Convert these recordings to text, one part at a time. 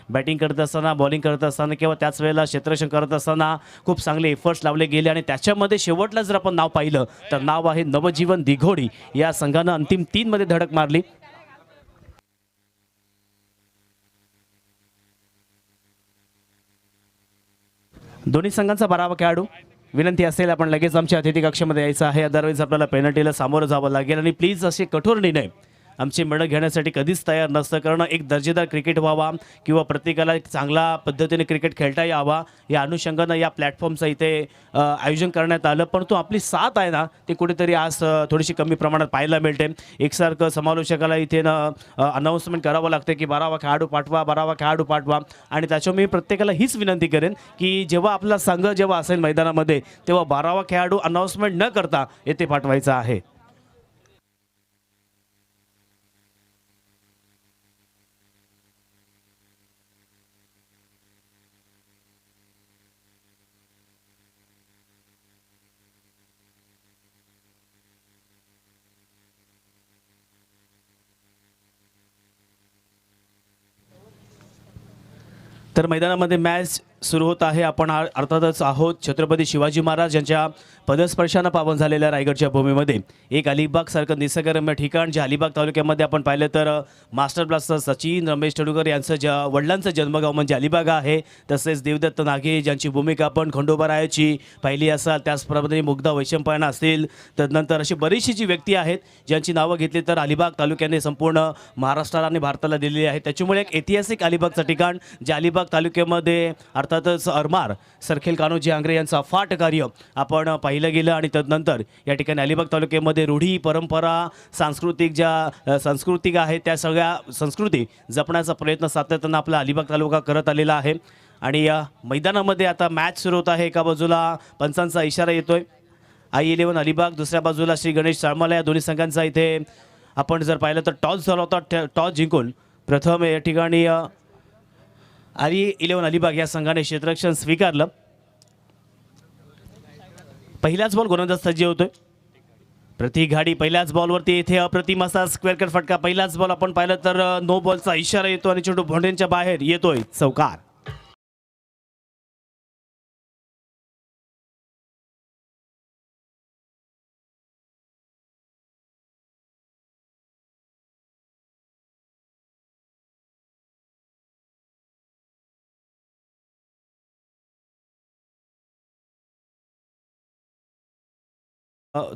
Batting करत असताना, bowling करत असताना किंवा त्याच वेळेला क्षेत्ररक्षण करत असताना खूप चांगले एफर्ट्स लावले गेले आणि त्याच्यामध्ये शेवटला जर आपण नाव पाहिलं तर नाव आहे नवजीवन दिघोडी. या संघानं अंतिम 3 मध्ये धडक मारली. दोन्ही संघांचा 12वा खेळाडू. विनंती असेल आपण लगेच आमच्या अतिथी कक्षामध्ये यायचं आहे, अदरवाईज आपल्याला पेनल्टीला सामोरं जावं लागेल. आणि प्लीज असे कठोर निर्णय आमची मंडळ घेण्यासाठी कधीच तयार नसतं, कारण एक दर्जेदार क्रिकेट व्हावा किंवा प्रत्येकाला एक चांगला पद्धतीने क्रिकेट खेळता यावा या अनुषंगानं या प्लॅटफॉर्मचं इथे आयोजन करण्यात आलं. परंतु आपली साथ आहे ना ती कुठेतरी आज थोडीशी कमी प्रमाणात पाहायला मिळते. एकसारखं समालोचकाला इथे अनाऊन्समेंट करावं लागतं की 12वा खेळाडू पाठवा, 12वा खेळाडू पाठवा. आणि त्याच्यामुळे मी प्रत्येकाला हीच विनंती करेन की जेव्हा आपला संघ जेव्हा असेल मैदानामध्ये तेव्हा 12वा खेळाडू अनाऊन्समेंट न करता येथे पाठवायचा आहे. तर मैदानामध्ये मॅच सुरू होत आहे. आपण अर्थातच आहोत छत्रपती शिवाजी महाराज यांच्या पदस्पर्शानं पावन झालेल्या रायगडच्या भूमीमध्ये. एक अलिबागसारखं निसर्गरम्य ठिकाण जे अलिबाग तालुक्यामध्ये आपण पाहिलं तर मास्टर ब्लास्टर सचिन रमेश तेंडुलकर यांचं वडिलांचं जन्मगाव म्हणजे अलिबाग आहे. तसेच देवदत्त नागे ज्यांची भूमिका आपण खंडोबारायाची पाहिली असाल, त्याचप्रमाणे मुग्धा वैशंपायन असतील, तदनंतर अशी बरीचशी जी व्यक्ती आहेत ज्यांची नावं घेतली तर अलिबाग तालुक्याने संपूर्ण महाराष्ट्राला आणि भारताला दिलेली आहे. त्याच्यामुळे एक ऐतिहासिक अलिबागचं ठिकाण जे अलिबाग तालुक्यामध्ये अर्थातच अरमार सरखेल कान्होजी आंग्रे यांचं अफाट कार्य आपण पाहिलं गेलं. आणि तदनंतर या ठिकाणी अलिबाग तालुक्यामध्ये रूढी परंपरा सांस्कृतिक आहे त्या सगळ्या संस्कृती जपण्याचा प्रयत्न सातत्यानं आपला अलिबाग तालुका करत आलेला आहे. आणि या मैदानामध्ये आता मॅच सुरू होत आहे. एका बाजूला पंचांचा इशारा येतोय I11 अलिबाग, दुसऱ्या बाजूला श्री गणेश चाळमाला. या दोन्ही संघांचा इथे आपण जर पाहिलं तर टॉस झाला होता. टॉस जिंकून प्रथम या ठिकाणी I11 अलिबाग या संघाने क्षेत्ररक्षण स्वीकारलं. पहिल्याच बॉल गोलंदाज सज्ज होतोय. प्रति घाडी पहिल्याच बॉलवरती इथे अप्रतिम असा स्क्वेअर कट फटका. पहिलाच बॉल आपण पाहिलं तर नो बॉलचा इशारा येतो आणि चेंडू बाउंड्रीच्या बाहेर येतोय. चौकार.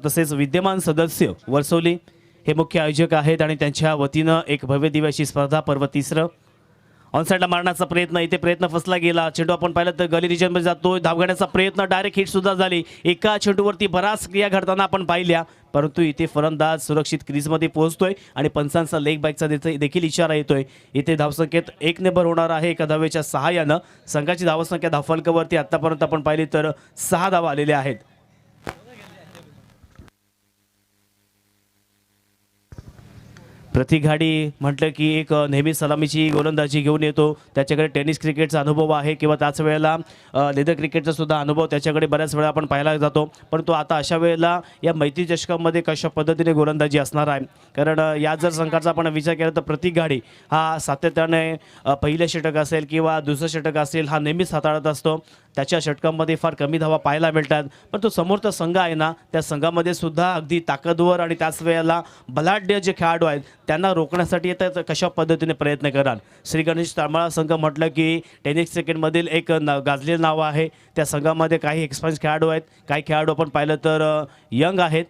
तसेच विद्यमान सदस्य वर्सोली हे मुख्य आयोजक आहेत आणि त्यांच्या वतीनं एक भव्य दिव्याची स्पर्धा पर्व तिसरं. ऑनसाईडला मारण्याचा प्रयत्न, इथे प्रयत्न फसला गेला. चेंडू आपण पाहिलं तर गली रिजनमध्ये जातोय. धावण्याचा प्रयत्न, डायरेक्ट हिट सुद्धा झाली. एका चेंडूवरती बराच क्रिया घडताना आपण पाहिल्या, परंतु इथे फलंदाज सुरक्षित क्रीजमध्ये पोहोचतोय आणि पंचांचा लेग बॅकचा देखील इशारा येतोय. इथे धावसंख्येत 1 ने भर होणार आहे एका धावेच्या सहाय्यानं. संघाची धावसंख्या धावफलकावरती आतापर्यंत आपण पाहिली तर 6 धावा आलेल्या आहेत. प्रतिघाडी म्हटलं की एक नेहमी सलामीची गोलंदाजी घेऊन येतो. त्याच्याकडे टेनिस क्रिकेटचा अनुभव आहे किंवा त्याच वेळेला लेदर क्रिकेटचा सुद्धा अनुभव त्याच्याकडे बऱ्याच वेळा आपण पाहायला जातो. परंतु आता अशा वेळेला या मैत्री चषकामध्ये कशा पद्धतीने गोलंदाजी असणार आहे, कारण या जर संघाचा आपण विचार केला तर प्रतिघाडी हा सातत्याने पहिलं षटक असेल किंवा दुसरं षटक असेल हा नेहमीच हाताळत असतो. त्याच्या षटकांमध्ये फार कमी धावा पाहायला मिळतात. पण तो समोरचा संघ आहे ना त्या संघामध्ये सुद्धा अगदी ताकदवर आणि त्याच वेळेला बलाढ्य जे खेळाडू आहेत त्यांना रोखण्यासाठी येतात कशा पद्धतीने प्रयत्न कराल. श्री गणेश ताळमाळा संघ म्हटलं की टेनिस क्रिकेटमधील एक गाजलेलं नाव आहे. त्या संघामध्ये काही एक्सपिरियन्स खेळाडू आहेत, काही खेळाडू आपण पाहिलं तर यंग आहेत.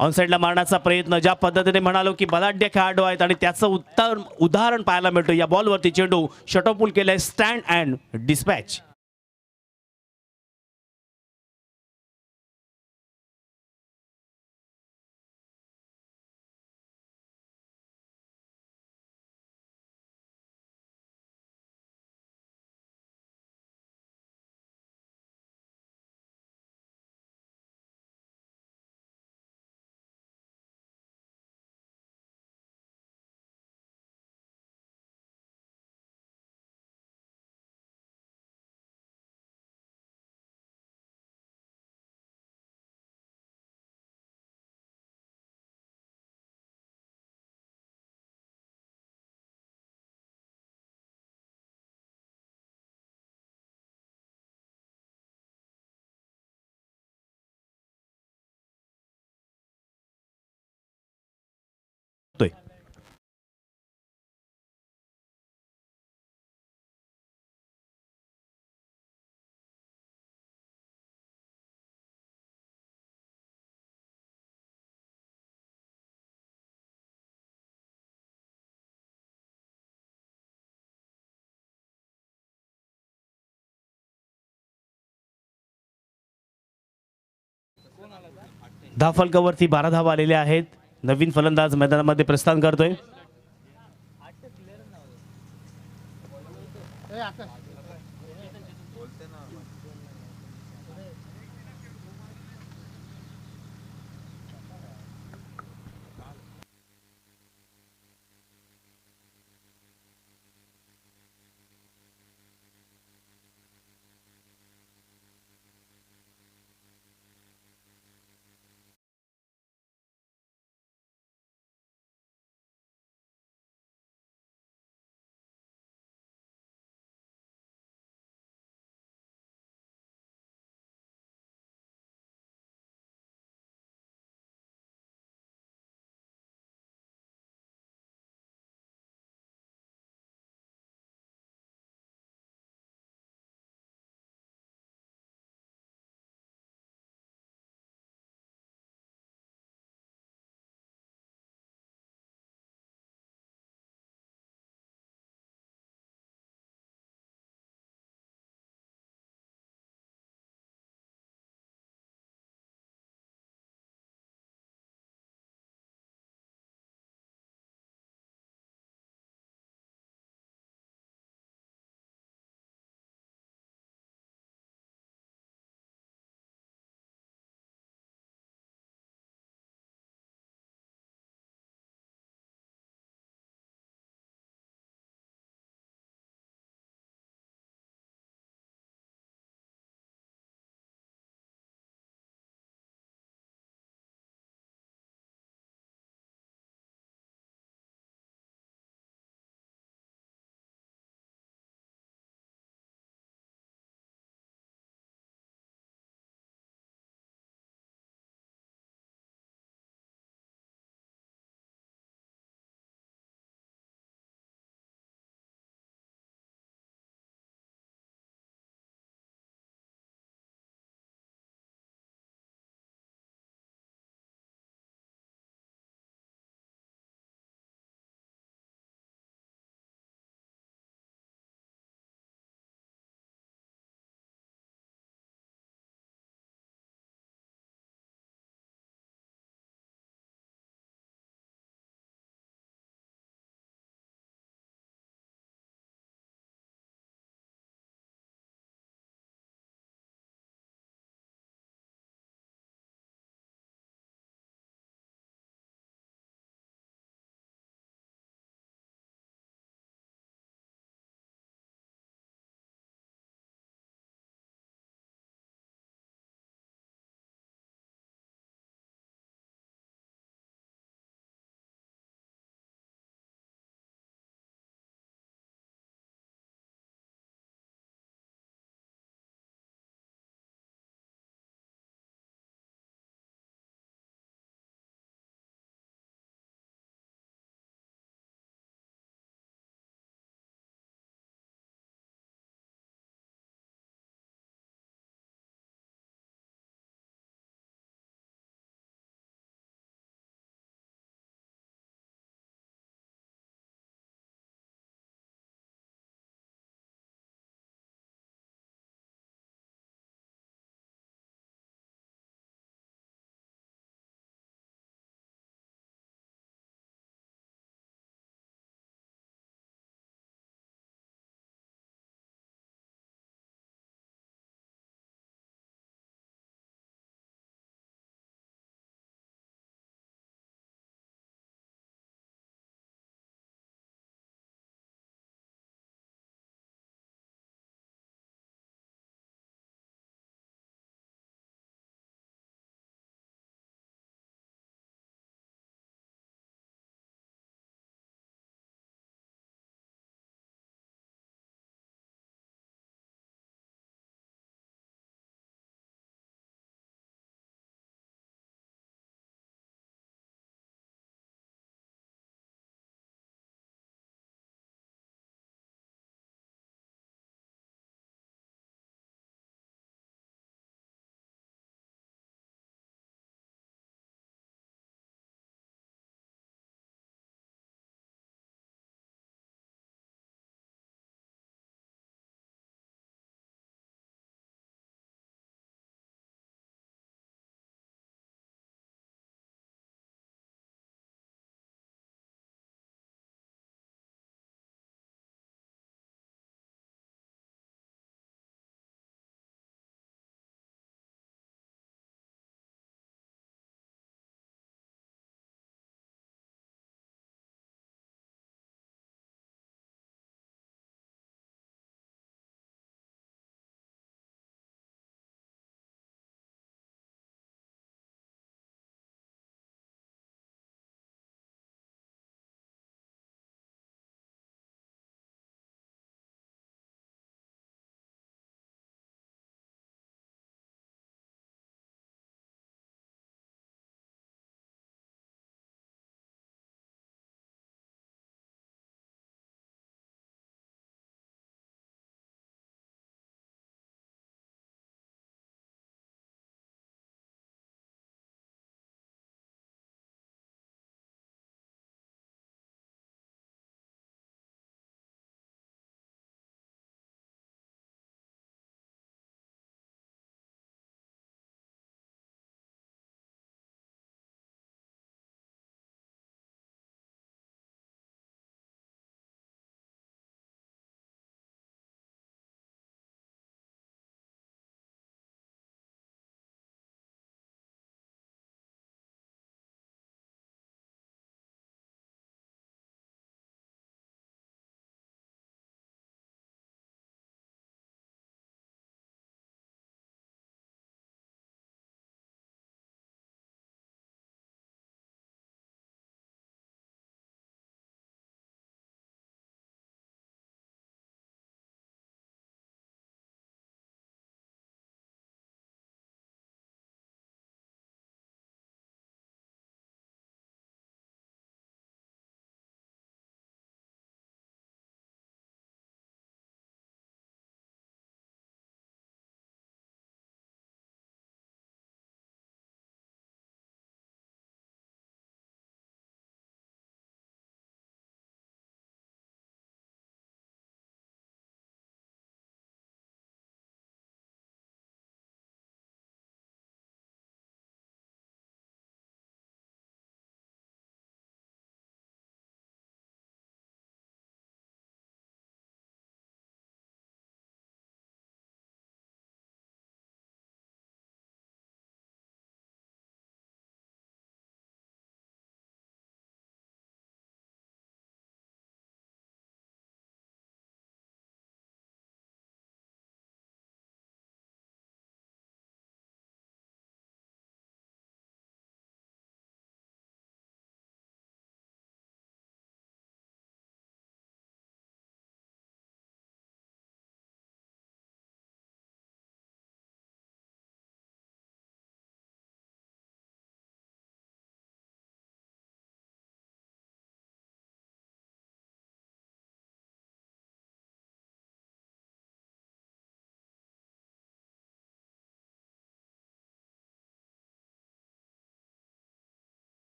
ऑनसाईडला मारण्याचा प्रयत्न, ज्या पद्धतीने म्हणालो की बलाढ्य खेळाडू आहेत आणि त्याचं उदाहरण पाहायला मिळतं. या बॉलवरती चेंडू शटॉपूल केलाय. Stand and dispatch. धावफलकावरती 12 धावा आलेल्या आहेत. नवीन फलंदाज मैदानामध्ये प्रस्थान करतोय.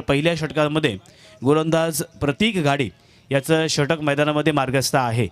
पहिल्या षटकामध्ये गोलंदाज प्रतीक घाडी याचं षटक मैदानामध्ये मार्गस्थ आहे.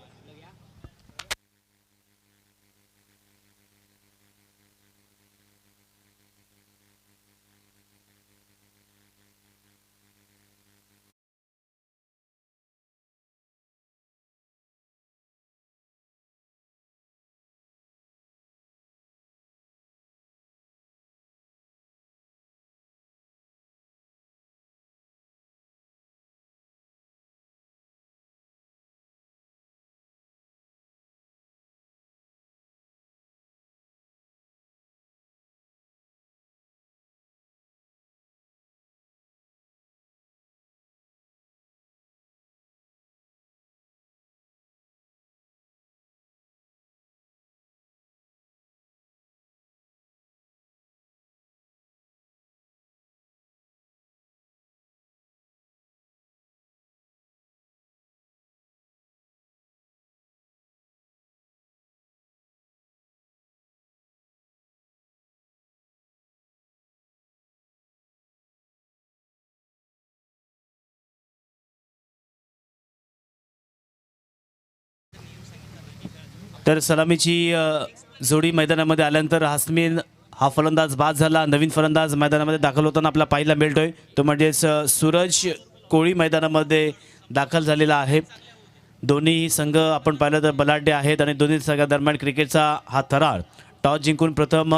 तर सलामीची जोडी मैदानामध्ये आल्यानंतर हासमीन हा फलंदाज बाद झाला. नवीन फलंदाज मैदानामध्ये दाखल होताना आपला पाहायला मिळतोय तो म्हणजेच सूरज कोळी मैदानामध्ये दाखल झालेला आहे. दोन्ही संघ आपण पाहिलं तर बलाढ्य आहेत आणि दोन्ही संघादरम्यान क्रिकेटचा हा थरार. टॉस जिंकून प्रथम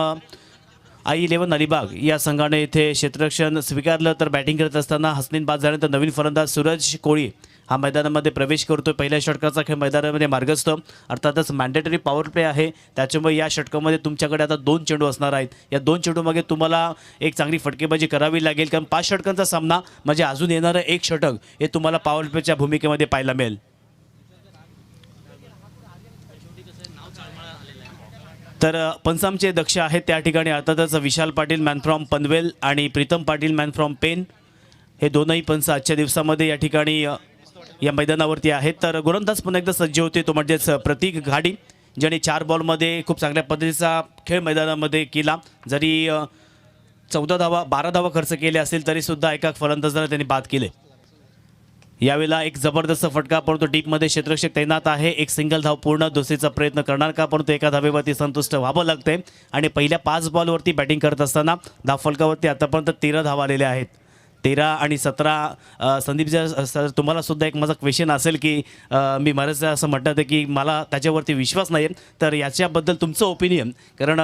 I11 अलिबाग या संघाने इथे क्षेत्ररक्षण स्वीकारलं तर बॅटिंग करत असताना हसनीन बाद झाल्यानंतर नवीन फलंदाज सूरज कोळी हा मैदानामध्ये प्रवेश करतोय. पहिल्या षटकाचा खेळ मैदानामध्ये मार्गस्थ. अर्थातच मॅन्डेटरी पॉवर प्ले आहे, त्याच्यामुळे या षटकामध्ये तुमच्याकडे आता 2 चेंडू असणार आहेत. या 2 चेंडूमागे तुम्हाला एक चांगली फटकेबाजी करावी लागेल, कारण 5 षटकांचा सामना म्हणजे अजून येणारं एक षटक हे तुम्हाला पॉवर प्लेच्या भूमिकेमध्ये पाहायला मिळेल. तर पंचामचे दक्ष आहेत त्या ठिकाणी. अर्थातच विशाल पाटील मॅन फ्रॉम पनवेल आणि प्रीतम पाटील मॅन फ्रॉम पेन हे दोनही पंच आजच्या दिवसामध्ये या ठिकाणी या मैदानावरती आहेत. तर गोलंदाज पुन्हा एकदा सज्ज होते तो म्हणजेच प्रतीक घाडी, ज्याने 4 बॉलमध्ये खूप चांगल्या पद्धतीचा खेळ मैदानामध्ये केला. जरी 14 धावा 12 धावा खर्च केले असेल तरीसुद्धा एका फलंदाजाला त्यांनी बाद केले. यावेळेला एक जबरदस्त फटका, परंतु डीपमध्ये क्षेत्ररक्षक तैनात आहे. एक सिंगल धाव पूर्ण दुसरीचा प्रयत्न करणार का, परंतु एका धावेवरती संतुष्ट व्हावं लागते. आणि पहिल्या 5 बॉलवरती बॅटिंग करत असताना धावफलकावरती आतापर्यंत 13 धावा आलेल्या आहेत. 13 आणि 17. संदीपजी सर, तुम्हाला सुद्धा एक माझा क्वेश्चन असेल की मी बरेच असं म्हणतात की मला त्याच्यावरती विश्वास नाही, तर याच्याबद्दल तुमचं ओपिनियन, कारण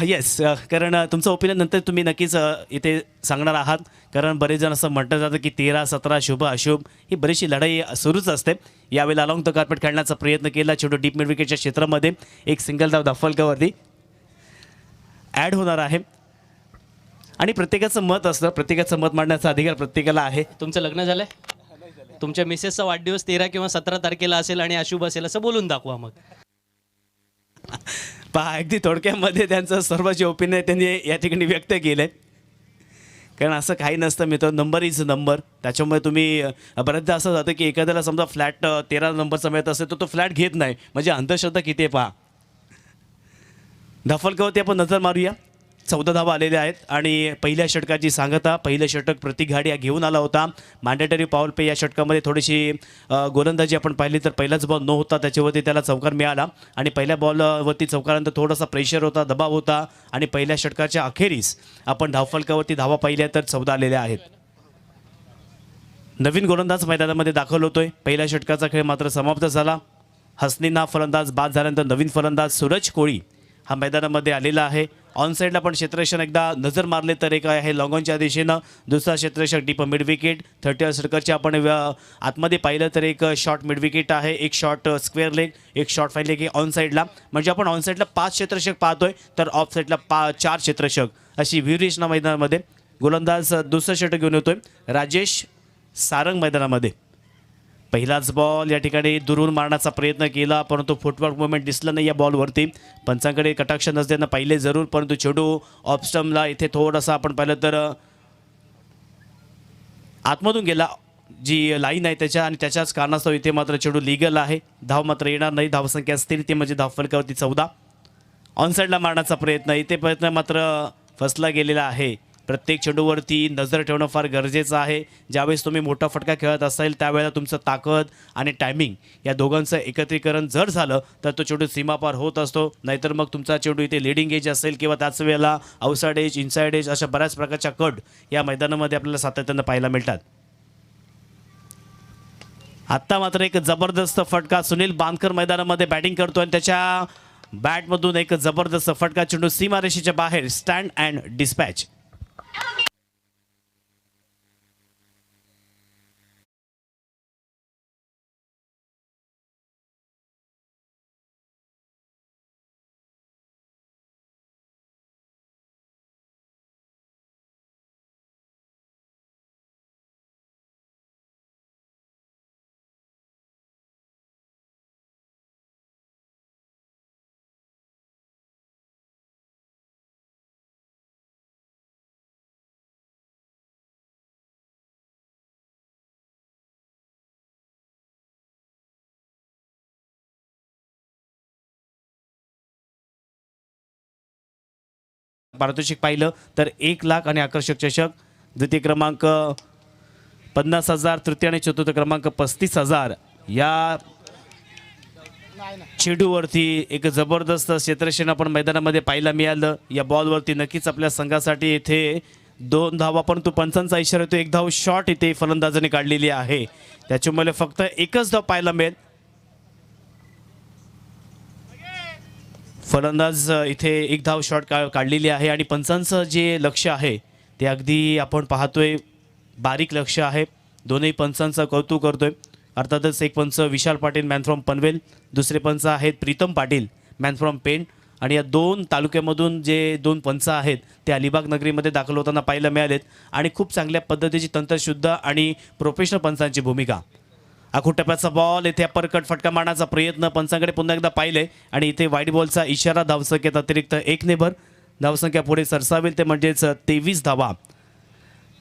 येस, कारण तुमचं ओपिनियन नंतर तुम्ही नक्कीच इथे सांगणार आहात. कारण बरेच जण असं म्हटलं जातं की 13, 17 शुभ अशुभ ही बरीचशी लढाई सुरूच असते. यावेळेला अलॉंग द कार्पेट खेळण्याचा प्रयत्न केला. छोटो डीप मिड विकेटच्या क्षेत्रामध्ये एक सिंगल धाव धावफलकावरती ॲड होणार आहे. आणि प्रत्येकाचं मत असतं, प्रत्येकाचं मत मांडण्याचा अधिकार प्रत्येकाला आहे. तुमचं लग्न झालंय? तुमच्या मिसेसचा वाढदिवस 13 किंवा 17 तारखेला असेल आणि अशुभ असेल असं बोलून दाखवा मग. पहा, अगदी थोडक्यामध्ये त्यांचं सर्व जे ओपिनियन त्यांनी या ठिकाणी व्यक्त केलं आहे. कारण असं काही नसतं मित्र, नंबर इज नंबर. त्याच्यामुळे तुम्ही बऱ्याचदा असं जातं की एखाद्याला समजा फ्लॅट 13 नंबरचा मिळत असेल तर तो फ्लॅट घेत नाही, म्हणजे अंधश्रद्धा किती आहे पहा. धावफलकावरती आपण नजर मारूया. 14 धावा आलेल्या आहेत आणि पहिल्या षटकाची सांगता. पहिलं षटक प्रतीक घाडी घेऊन आला होता. मॅन्डेटरी पॉवर प्ले या षटकामध्ये थोडीशी गोलंदाजी आपण पाहिली तर पहिलाच बॉल न होता त्याच्यावरती त्याला चौकार मिळाला आणि पहिल्या बॉलवरती चौकारानंतर थोडासा प्रेशर होता, दबाव होता आणि पहिल्या षटकाच्या अखेरीस आपण धावफलकावरती धावा पाहिल्या तर 14 आलेल्या आहेत. नवीन गोलंदाज मैदानामध्ये दाखल होतोय. पहिल्या षटकाचा खेळ मात्र समाप्त झाला. हसनीन हा फलंदाज बाद झाल्यानंतर नवीन फलंदाज सूरज कोळी हा मैदानामध्ये आलेला आहे. ऑन साईडला पण क्षेत्ररक्षण एकदा नजर मारले तर एक आहे लॉंगॉनच्या दिशेनं, दुसरा क्षेत्ररक्षक डीप मिड विकेट. 30 षटकाचे आपण आतमध्ये पाहिलं तर एक शॉर्ट मिड विकेट आहे, एक शॉर्ट स्क्वेअर लेग, एक शॉर्ट फाईन लेग ऑन साईडला. म्हणजे आपण ऑन साईडला 5 क्षेत्ररक्षक पाहतोय तर ऑफ साईडला 4 क्षेत्ररक्षक अशी व्ह्यूरेशना मैदानामध्ये. गोलंदाज दुसरं षटक घेऊन येतोय राजेश सारंग मैदानामध्ये. पहिलाच बॉल या ठिकाणी दुरून मारण्याचा प्रयत्न केला, परंतु फुटवर्क मुवमेंट दिसलं नाही या बॉलवरती. पंचांकडे कटाक्ष नसल्यानं पाहिले जरूर, परंतु चेंडू ऑफ स्टंपला इथे थोडासा आपण पाहिलं तर आतमधून गेला, जी लाईन आहे त्याच्या, आणि त्याच्याच कारणास्तव इथे मात्र चेंडू लिगल आहे. धाव मात्र येणार नाही. धावसंख्या स्थिर ती म्हणजे धावफलकावरती 14. ऑन साईडला मारण्याचा प्रयत्न, इथे प्रयत्न मात्र फसला गेलेला आहे. प्रत्येक चेंडूवरती नजर ठेवणं फार गरजेचं आहे. ज्यावेळेस तुम्ही मोठा फटका खेळत असाल त्यावेळेला तुमचं ताकद आणि टायमिंग या दोघांचं एकत्रीकरण जर झालं तर तो चेंडू सीमापार होत असतो. नाहीतर मग तुमचा चेंडू इथे लिडिंग एज असेल किंवा त्याच वेळेला आउटसाइड एज, इनसाइड एज अशा बऱ्याच प्रकारच्या कट या मैदानामध्ये आपल्याला सातत्यानं पाहायला मिळतात. आत्ता मात्र एक जबरदस्त फटका सुनील बांदकर मैदानामध्ये बॅटिंग करतो आणि त्याच्या बॅटमधून एक जबरदस्त फटका, चेंडू सीमारेषेच्या बाहेर, स्टँड अँड डिस्पॅच. पारितोषिक पाहिलं तर 1 लाख आणि आकर्षक चषक, द्वितीय क्रमांक 50,000, तृतीय आणि चतुर्थ क्रमांक 35,000. या चेंडूवरती एक जबरदस्त क्षेत्ररक्षण आपण मैदानामध्ये पाहायला मिळालं. या बॉलवरती नक्कीच आपल्या संघासाठी इथे 2 धावा, परंतु पंचांचा इशारा येतो 1 धाव शॉट इथे फलंदाजाने काढलेली आहे. त्याच्यामुळे फक्त एकच धाव पाहायला मिळेल. फलंदाज इथे 1 धाव शॉट काढलेली आहे आणि पंचांचं जे लक्ष आहे ते अगदी आपण पाहतोय बारीक लक्ष आहे. दोन्ही पंचांचं कौतुक करतोय. अर्थातच एक पंच विशाल पाटील मॅन फ्रॉम पनवेल, दुसरे पंच आहेत प्रीतम पाटील मॅन फ्रॉम पेण. आणि या 2 तालुक्यामधून जे 2 पंच आहेत ते अलिबाग नगरीमध्ये दाखल होताना पाहायला मिळालेत आणि खूप चांगल्या पद्धतीची तंत्रशुद्ध आणि प्रोफेशनल पंचांची भूमिका. आखूड टप्प्याचा बॉल, इथे अपरकट फटका मारण्याचा प्रयत्न, पंचांकडे पुन्हा एकदा पाहिले आणि इथे वाईट बॉलचा इशारा. धावसंख्येत अतिरिक्त 1 ने भर, धावसंख्या पुढे सरसावेल ते म्हणजेच 23 धावा.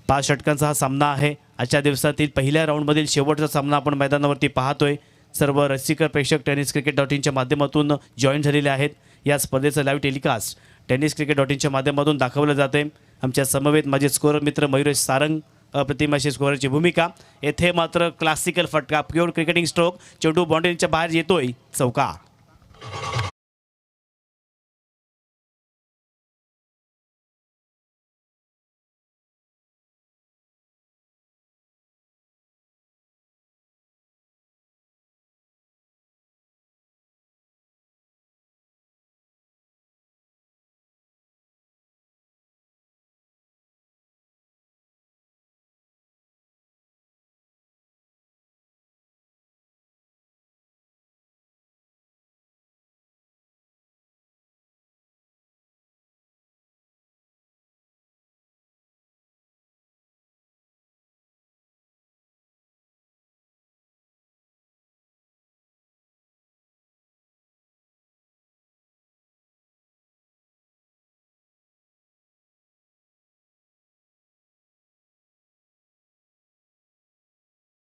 5 षटकांचा हा सामना आहे. आजच्या दिवसातील पहिल्या राऊंडमधील शेवटचा सामना आपण मैदानावरती पाहतोय. सर्व रसिक प्रेक्षक tenniscricket.in माध्यमातून जॉईन झालेले आहेत. या स्पर्धेचं लाईव्ह टेलिकास्ट tenniscricket.in माध्यमातून दाखवलं जाते. आमच्या समवेत माझे स्कोअर मित्र मयुरेश सारंग, अप्रतिम अशी स्कोअरची भूमिका. येथे मात्र क्लासिकल फटका, प्युअर क्रिकेटिंग स्ट्रोक, चेंडू बाउंड्रीच्या बाहेर येतोय, चौका.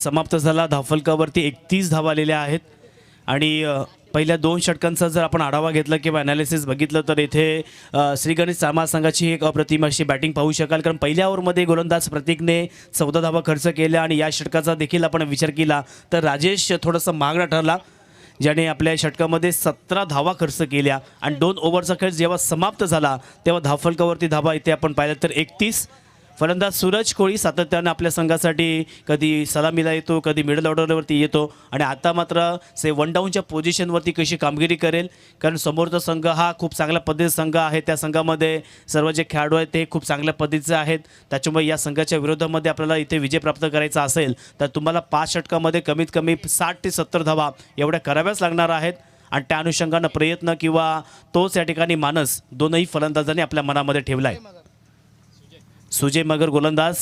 समाप्त झाला. धावफलकावरती 31 धावा आलेल्या आहेत आणि पहिल्या 2 षटकांचा जर आपण आढावा घेतला किंवा ॲनालिसिस बघितलं तर इथे श्री गणेश चामा संघाची एक अप्रतिम अशी बॅटिंग पाहू शकाल. कारण पहिल्या ओव्हरमध्ये गोलंदाज प्रतीकने 14 धावा खर्च केल्या आणि या षटकाचा देखील आपण विचार केला तर राजेश थोडंसं महागडा ठरला, ज्याने आपल्या षटकामध्ये 17 धावा खर्च केल्या. आणि 2 ओव्हरचा खेळ जेव्हा समाप्त झाला तेव्हा धावफलकावरती धावा इथे आपण पाहिलं तर 31. फलंदाज सूरज कोळी सातत्यानं आपल्या संघासाठी कधी सलामीला येतो, कधी मिडल ऑर्डरवरती येतो आणि आता मात्र वन डाऊनच्या पोझिशनवरती कशी कामगिरी करेल. कारण समोरचा संघ हा खूप चांगल्या पद्धतीचा संघ आहे. त्या संघामध्ये सर्व जे खेळाडू आहेत ते खूप चांगल्या पद्धतीचे आहेत. त्याच्यामुळे या संघाच्या विरोधामध्ये आपल्याला इथे विजय प्राप्त करायचा असेल तर तुम्हाला 5 षटकामध्ये कमीत कमी 60 ते 70 धावा एवढ्या कराव्याच लागणार आहेत. आणि त्या अनुषंगानं प्रयत्न किंवा तोच या ठिकाणी मानस दोनही फलंदाजांनी आपल्या मनामध्ये ठेवला आहे. सुजय मगर गोलंदाज,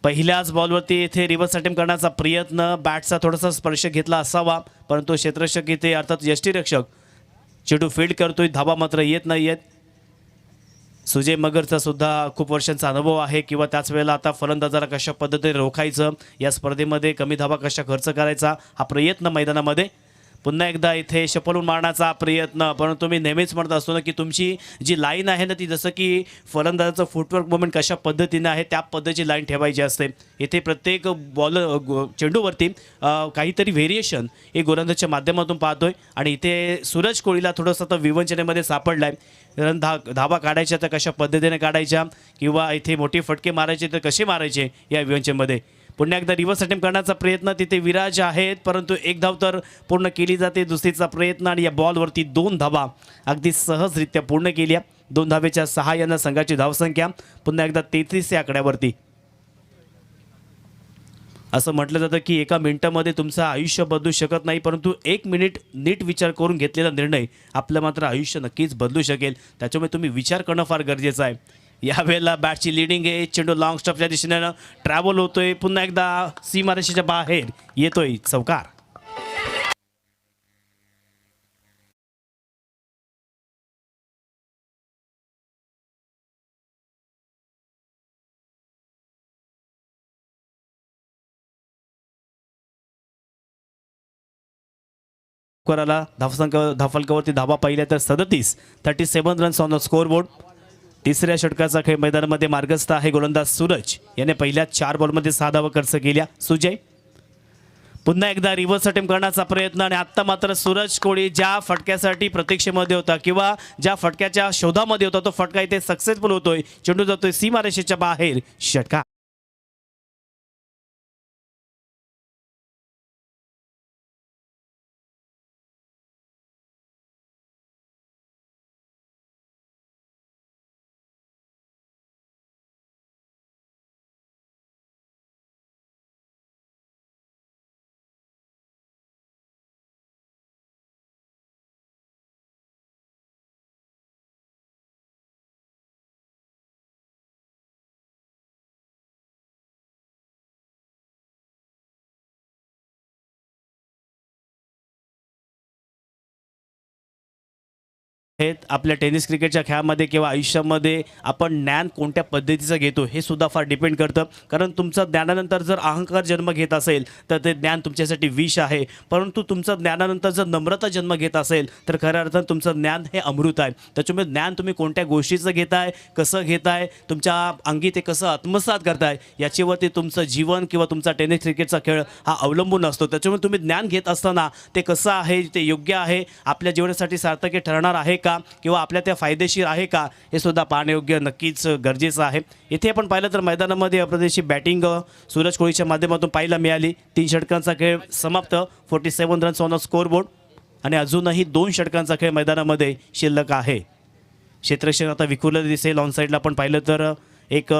पहिल्याच बॉलवरती इथे रिव्हर्स अटेम्प्ट करण्याचा प्रयत्न, बॅटचा थोडासा स्पर्श घेतला असावा परंतु क्षेत्ररक्षक इथे अर्थात यष्टीरक्षक चेंडू फील्ड करतोय, धावा मात्र येत नाही आहेत. सुजय मगरचा सुद्धा खूप वर्षांचा अनुभव आहे किंवा त्याच वेळेला आता फलंदाजाला कशा पद्धतीने रोखायचं, या स्पर्धेमध्ये कमी धावा कशा खर्च करायचा हा प्रयत्न मैदानामध्ये. पुन्हा एकदा इथे शपलून मारण्याचा प्रयत्न, परंतु तुम्ही नेहमीच म्हणत असतो ना की तुमची जी लाईन आहे ना ती जसं की फलंदाजाचं फुटवर्क मुवमेंट कशा पद्धतीने आहे त्या पद्धतीची लाईन ठेवायची असते. इथे प्रत्येक चेंडूवरती काहीतरी व्हेरिएशन हे गोलंदाजच्या माध्यमातून पाहतोय आणि इथे सूरज कोळीला थोडंसं आता विवंचनेमध्ये सापडला आहे. रन धाबा काढायच्या तर कशा पद्धतीने काढायच्या किंवा इथे मोठे फटके मारायचे तर कसे मारायचे या विवंचनेमध्ये. पुन्हा एकदा रिव्हर्स अटेम्प्ट करण्याचा प्रयत्न, तिथे विराज आहेत परंतु एक धाव तर पूर्ण केली जाते. दुसरीचा प्रयत्न आणि या बॉलवरती 2 धावा अगदी सहजरित्या पूर्ण केल्या. 2 धावेच्या सहाय्यानं संघाची धावसंख्या पुन्हा एकदा 33 या आकड्यावरती. असं म्हटलं जातं की एका मिनिटामध्ये तुमचं आयुष्य बदलू शकत नाही, परंतु 1 मिनिट नीट विचार करून घेतलेला निर्णय आपलं मात्र आयुष्य नक्कीच बदलू शकेल. त्याच्यामुळे तुम्ही विचार करणं फार गरजेचं आहे. यावेळेला बॅटची लिडिंग आहे. चेंडू लॉंग स्टॉपच्या दिशेनं ट्रॅव्हल होतोय. पुन्हा एकदा सीमारेषेच्या बाहेर येतोय चौकार. कराला धावफलकावरती धावा पाहिल्या तर 37 रन्स ऑन द स्कोअरबोर्ड. तिसऱ्या षटकाचा खेळ मैदानामध्ये मार्गस्थ आहे. गोलंदाज सूरज याने पहिल्या 4 बॉलमध्ये 6 धावा खर्च केल्या. सुजय पुन्हा एकदा रिव्हर्स अटेम्प्ट करण्याचा प्रयत्न आणि आत्ता मात्र सूरज कोळी ज्या फटक्यासाठी प्रतीक्षेमध्ये होता किंवा ज्या फटक्याच्या शोधामध्ये होता तो फटका इथे सक्सेसफुल होतोय. चेंडू जातोय सीमारेषेच्या बाहेर. षटकार. आहेत आपल्या टेनिस क्रिकेटच्या खेळामध्ये किंवा आयुष्यामध्ये आपण ज्ञान कोणत्या पद्धतीचं घेतो हे सुद्धा फार डिपेंड करतं. कारण तुमचं ज्ञानानंतर जर अहंकार जन्म घेत असेल तर ते ज्ञान तुमच्यासाठी विष आहे, परंतु तुमचं ज्ञानानंतर जर नम्रता जन्म घेत असेल तर खऱ्या अर्थानं तुमचं ज्ञान हे अमृत आहे. त्याच्यामुळे ज्ञान तुम्ही कोणत्या गोष्टीचं घेताय, कसं घेताय, तुमच्या अंगी ते कसं आत्मसात करताय याच्यावरती तुमचं जीवन किंवा तुमचा टेनिस क्रिकेटचा खेळ हा अवलंबून असतो. त्याच्यामुळे तुम्ही ज्ञान घेत असताना ते कसं आहे, ते योग्य आहे, आपल्या जीवनासाठी सार्थकी ठरणार आहे का किंवा आपल्या त्या फायदेशीर आहे का हे सुद्धा पाहण्यायोग्य नक्कीच गरजेचं आहे. इथे आपण पाहिलं तर मैदानामध्ये अप्रतिम बॅटिंग सूरज कोळीच्या माध्यमातून पाहायला मिळाली. 3 षटकांचा खेळ समाप्त. 47 रन्स ऑन द स्कोअरबोर्ड आणि अजूनही 2 षटकांचा खेळ मैदानामध्ये शिल्लक आहे. क्षेत्ररक्षण आता विखुरलं दिसेल. ऑन साईडला आपण पाहिलं तर एक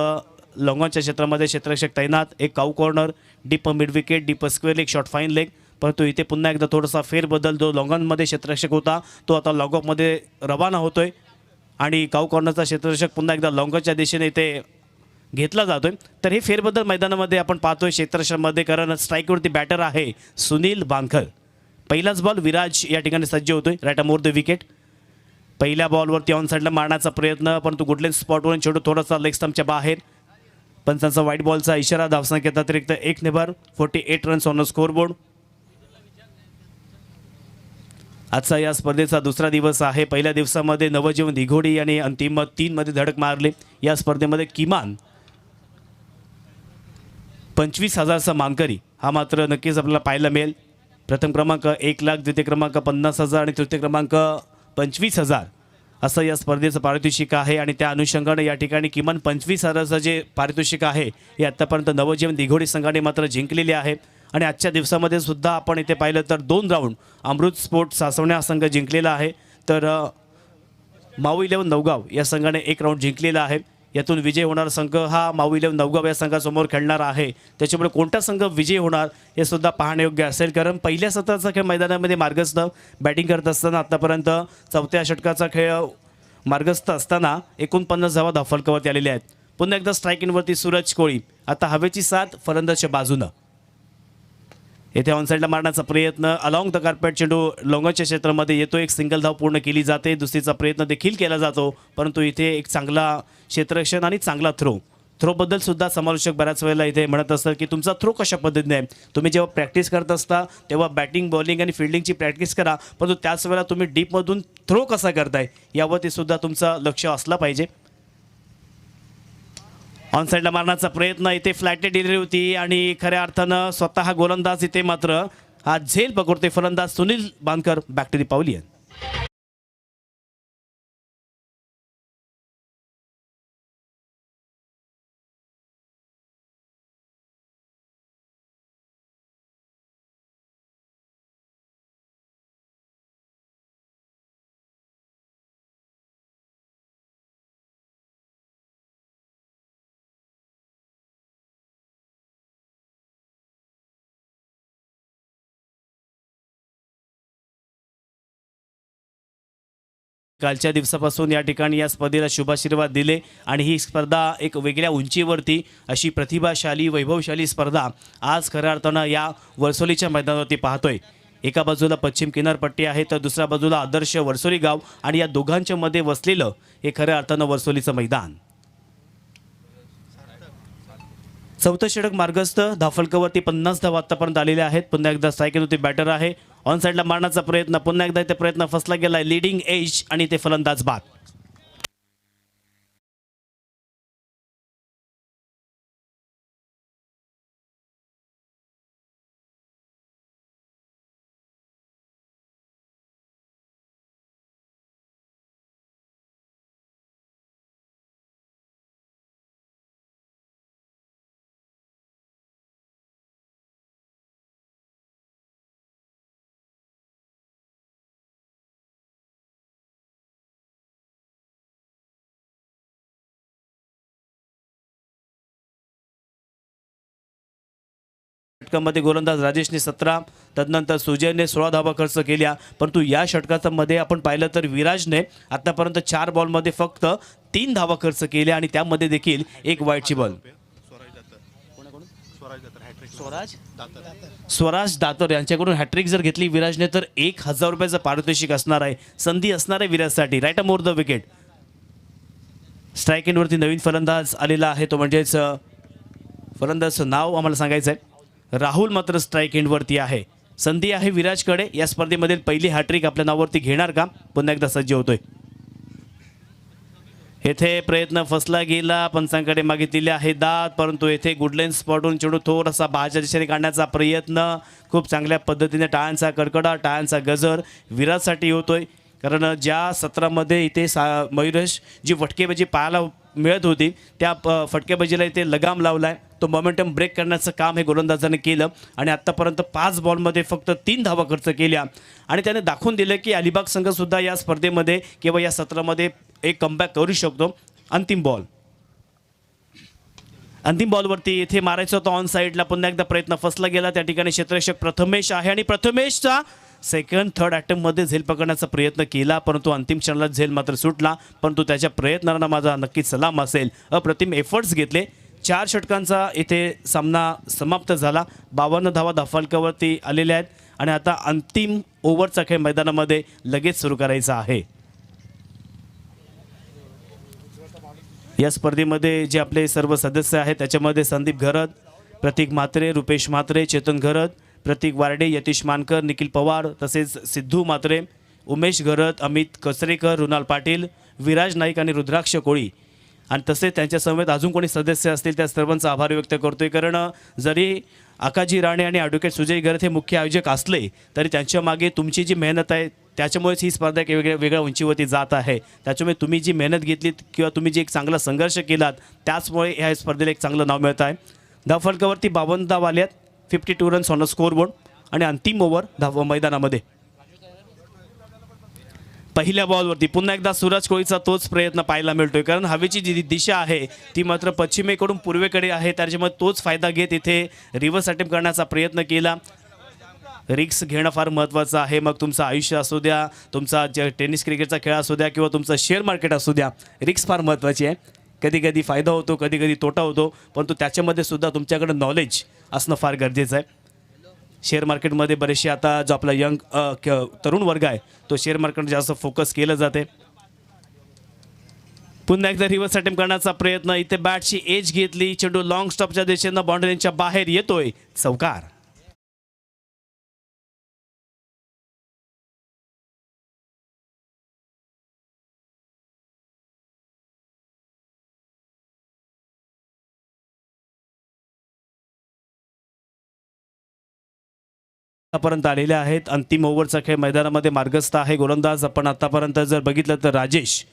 लॉंगॉनच्या क्षेत्रामध्ये क्षेत्ररक्षक तैनात, एक cow corner, deep mid wicket, deep square leg, short fine leg. परंतु इथे पुन्हा एकदा थोडासा फेरबदल. जो लॉंगॉनमध्ये क्षेत्ररक्षक होता तो आता लॉंगॉफमध्ये रवाना होतोय आणि काऊ कॉर्नरचा क्षेत्ररक्षक पुन्हा एकदा लॉंगॉनच्या दिशेने इथे घेतला जातोय. तर हे फेरबदल मैदानामध्ये आपण पाहतोय क्षेत्ररक्षणामध्ये, कारण स्ट्राईकवरती बॅटर आहे सुनील बांखल. पहिलाच बॉल विराज या ठिकाणी सज्ज होतोय. Right more the wicket. पहिल्या बॉलवरती ऑन साईडला मारण्याचा प्रयत्न, परंतु गुडलेन स्पॉटवरून चेंडू थोडासा लेग स्टंपच्या बाहेर. पंचांचा व्हाईट बॉलचा इशारा. धावसंख्येत अतिरिक्त 1 नेबर. 48 रन्स ऑन द स्कोअरबोर्ड. आजचा या स्पर्धेचा दुसरा दिवस आहे. पहिल्या दिवसामध्ये नवजीवन दिघोडी यांनी अंतिम 3 मध्ये धडक मारली. या स्पर्धेमध्ये किमान 25,000चा मानकरी हा मात्र नक्कीच आपल्याला पाहायला मिळेल. प्रथम क्रमांक 1 लाख, द्वितीय क्रमांक 50,000 आणि तृतीय क्रमांक 25,000 असं या स्पर्धेचं पारितोषिक आहे. आणि त्या अनुषंगाने या ठिकाणी किमान 25,000चं जे पारितोषिक आहे हे आत्तापर्यंत नवजीवन दिघोडी संघाने मात्र जिंकलेले आहे. आणि आजच्या दिवसामध्ये सुद्धा आपण इथे पाहिलं तर 2 राऊंड अमृत स्पोर्ट सासवणे हा संघ जिंकलेला आहे. तर माऊ 11 नवगाव या संघाने 1 राऊंड जिंकलेला आहे. यातून विजय होणारा संघ हा माऊ 11 नवगाव या संघासमोर खेळणार आहे. त्याच्यामुळे कोणता संघ विजय होणार हे सुद्धा पाहण्यायोग्य असेल. कारण पहिल्या सत्राचा खेळ मैदानामध्ये मार्गस्थ बॅटिंग करत असताना आत्तापर्यंत 4थ्या षटकाचा खेळ मार्गस्थ असताना 49 धावा धावफलकावरती आलेल्या आहेत. पुन्हा एकदा स्ट्राईक इनवरती सूरज कोळी. आता हवेची साथ फलंदाजच्या बाजूनं. येथे ऑनसाईडला मारण्याचा प्रयत्न. अलॉंग द कार्पेट चेंडू लॉंगॉनच्या क्षेत्रामध्ये येतो. एक सिंगल धाव पूर्ण केली जाते. दुसरीचा प्रयत्न देखील केला जातो, परंतु इथे एक चांगला क्षेत्ररक्षण आणि चांगला थ्रो थ्रोबद्दल सुद्धा समालोचक बऱ्याच वेळेला इथे म्हणत असतात की तुमचा थ्रो कशा पद्धतीने आहे. तुम्ही जेव्हा प्रॅक्टिस करत असता तेव्हा बॅटिंग बॉलिंग आणि फिल्डिंगची प्रॅक्टिस करा, परंतु त्याच वेळेला तुम्ही डीपमधून थ्रो कसा करताय यावरती सुद्धा तुमचं लक्ष असलं पाहिजे. ऑन साईडला मारण्याचा प्रयत्न, इथे फ्लॅटेड डिलिव्हरी होती आणि खऱ्या अर्थानं स्वतः गोलंदाज इथे मात्र हा झेल पकडतोय फलंदाज Sunil Bandkar. Back to the pavilion. कालच्या दिवसापासून या ठिकाणी या स्पर्धेला शुभाशीर्वाद दिले आणि ही स्पर्धा एक वेगळ्या उंचीवरती अशी प्रतिभाशाली वैभवशाली स्पर्धा आज खऱ्या अर्थानं या वर्सोलीच्या मैदानावरती पाहतोय. एका बाजूला पश्चिम किनारपट्टी आहे तर दुसऱ्या बाजूला आदर्श वर्सोली गाव आणि या दोघांच्या मध्ये वसलेलं हे खऱ्या अर्थानं वर्सोलीचं मैदान. चौथं षटक मार्गस्थ, धावफलकावरती 50 धावा आतापर्यंत आलेल्या आहेत. पुन्हा एकदा स्ट्राईक होती, बॅटर आहे. ऑन साईडला मारण्याचा प्रयत्न, पुन्हा एकदा इथे प्रयत्न फसला गेलाय. लीडिंग एज आणि ते फलंदाज बाद. षटकामध्ये गोलंदाज राजेशने 17, तदनंतर सुजयने 16 धावा खर्च केल्या. परंतु या षटकाचा मध्ये आपण पाहिलं तर विराजने आतापर्यंत 4 बॉलमध्ये फक्त 3 धावा खर्च केल्या आणि त्यामध्ये देखील एक वाईटची बॉल. स्वराज दातर यांच्याकडून हॅट्रिक जर घेतली विराजने तर 1000 रुपयाचं पारितोषिक असणार आहे. संधी असणार आहे विराजसाठी. Right more the wicket. Strike एंडवरती नवीन फलंदाज आलेला आहे, तो म्हणजेच फलंदाजचं नाव आम्हाला सांगायचं आहे. राहुल मात्र स्ट्राईक एंडवरती आहे. संधी आहे विराजकडे. या स्पर्धेमधील पहिली हॅट्रिक आपल्या नावावरती घेणार का? पुन्हा एकदा सज्ज होतोय. येथे प्रयत्न फसला गेला, पंचांकडे मागितलेले आहे दाद, परंतु येथे गुडलेन स्पॉटून चेंडू थोडासा बाहेरच्या दिशेने काढण्याचा प्रयत्न. खूप चांगल्या पद्धतीने टाळ्यांचा कडकडाट, टाळ्यांचा गजर विराजसाठी होतोय. कारण ज्या सत्रामध्ये इथे मयुरेश जी फटकेबाजी पाहायला मिळत होती त्या फटकेबाजीला इथे लगाम लावलाय. तो मोमेंटम ब्रेक करण्याचं काम हे गोलंदाजाने केलं आणि आत्तापर्यंत 5 बॉलमध्ये फक्त 3 धावा खर्च केल्या आणि त्याने दाखवून दिलं की अलिबाग संघसुद्धा या स्पर्धेमध्ये किंवा या सत्रामध्ये एक कमबॅक करू शकतो. अंतिम बॉलवरती इथे मारायचं होतं ऑन साईडला. पुन्हा एकदा प्रयत्न फसला गेला. त्या ठिकाणी क्षेत्ररक्षक प्रथमेश आहे आणि प्रथमेशचा सेकंड थर्ड अटेम्प्टमध्ये झेल पकडण्याचा प्रयत्न केला, परंतु अंतिम क्षणाला झेल मात्र सुटला. परंतु त्याच्या प्रयत्नांना माझा नक्कीच सलाम असेल. अप्रतिम एफर्ट्स घेतले. 4 षटकांचा इथे सामना समाप्त झाला. 52 धावा धावफलकावरती आलेल्या आहेत आणि आता अंतिम ओव्हरचा खेळ मैदानामध्ये लगेच सुरू करायचा आहे. या स्पर्धेमध्ये जे आपले सर्व सदस्य आहेत त्याच्यामध्ये संदीप घरत, प्रतीक म्हात्रे, रुपेश म्हात्रे, चेतन घरत, प्रतीक वारडे, यतीश मानकर, निखिल पवार, तसेच सिद्धू म्हात्रे, उमेश घरत, अमित कचरेकर, रुणाल पाटील, विराज नाईक आणि रुद्राक्ष कोळी आणि तसेच त्यांच्या समवेत अजून कोणी सदस्य असतील त्या सर्वांचा आभार व्यक्त करतोय. कारण जरी आकाजी राणे आणि ॲडव्होकेट सुजय घरत हे मुख्य आयोजक असले तरी त्यांच्या मागे तुमची जी मेहनत आहे त्याच्यामुळेच ही स्पर्धा एक वेगळ्या उंचीवरती जात आहे. त्याच्यामुळे तुम्ही जी मेहनत घेतलीत किंवा तुम्ही जी एक चांगला संघर्ष केलात त्याचमुळे ह्या स्पर्धेला एक चांगलं नाव मिळत आहे. धावफलकावरती 52 धावा आल्यात, 52 रन्स ऑन द स्कोरबोर्ड आणि अंतिम ओव्हर मैदानामध्ये. पहिल्या बॉलवरती पुन्हा एकदा सूरज कोळीचा तोच प्रयत्न पाहायला मिळतोय. कारण हवेची जी दिशा आहे ती मात्र पश्चिमेकडून पूर्वेकडे आहे, त्याच्यामुळे तोच फायदा घेत इथे रिव्हर्स अटेम्प्ट करण्याचा प्रयत्न केला. रिक्स घेणं फार महत्त्वाचं आहे. मग तुमचं आयुष्य असू द्या, तुमचा टेनिस क्रिकेटचा खेळ असू द्या किंवा तुमचं शेअर मार्केट असू द्या, रिक्स फार महत्त्वाची आहे. कधी कधी फायदा होतो, कधी कधी तोटा होतो, परंतु त्याच्यामध्ये सुद्धा तुमच्याकडे नॉलेज असणं फार गरजेचं आहे. शेअर मार्केटमध्ये बरेचसे आता जो आपला यंग तरुण वर्ग आहे तो शेअर मार्केट जास्त फोकस केलं जाते. पुन्हा एकदा रिव्हर्स अटेम्प्ट करण्याचा प्रयत्न, इथे बॅटची एज घेतली, चेंडू लॉंग स्टॉपच्या दिशेनं बाउंड्रीच्या बाहेर येतोय, चौकार. आतापर्यंत आलेले आहेत. अंतिम ओव्हरचा खेळ मैदानामध्ये मार्गस्थ आहे. गोलंदाज आपण आतापर्यंत जर बघितलं तर राजेश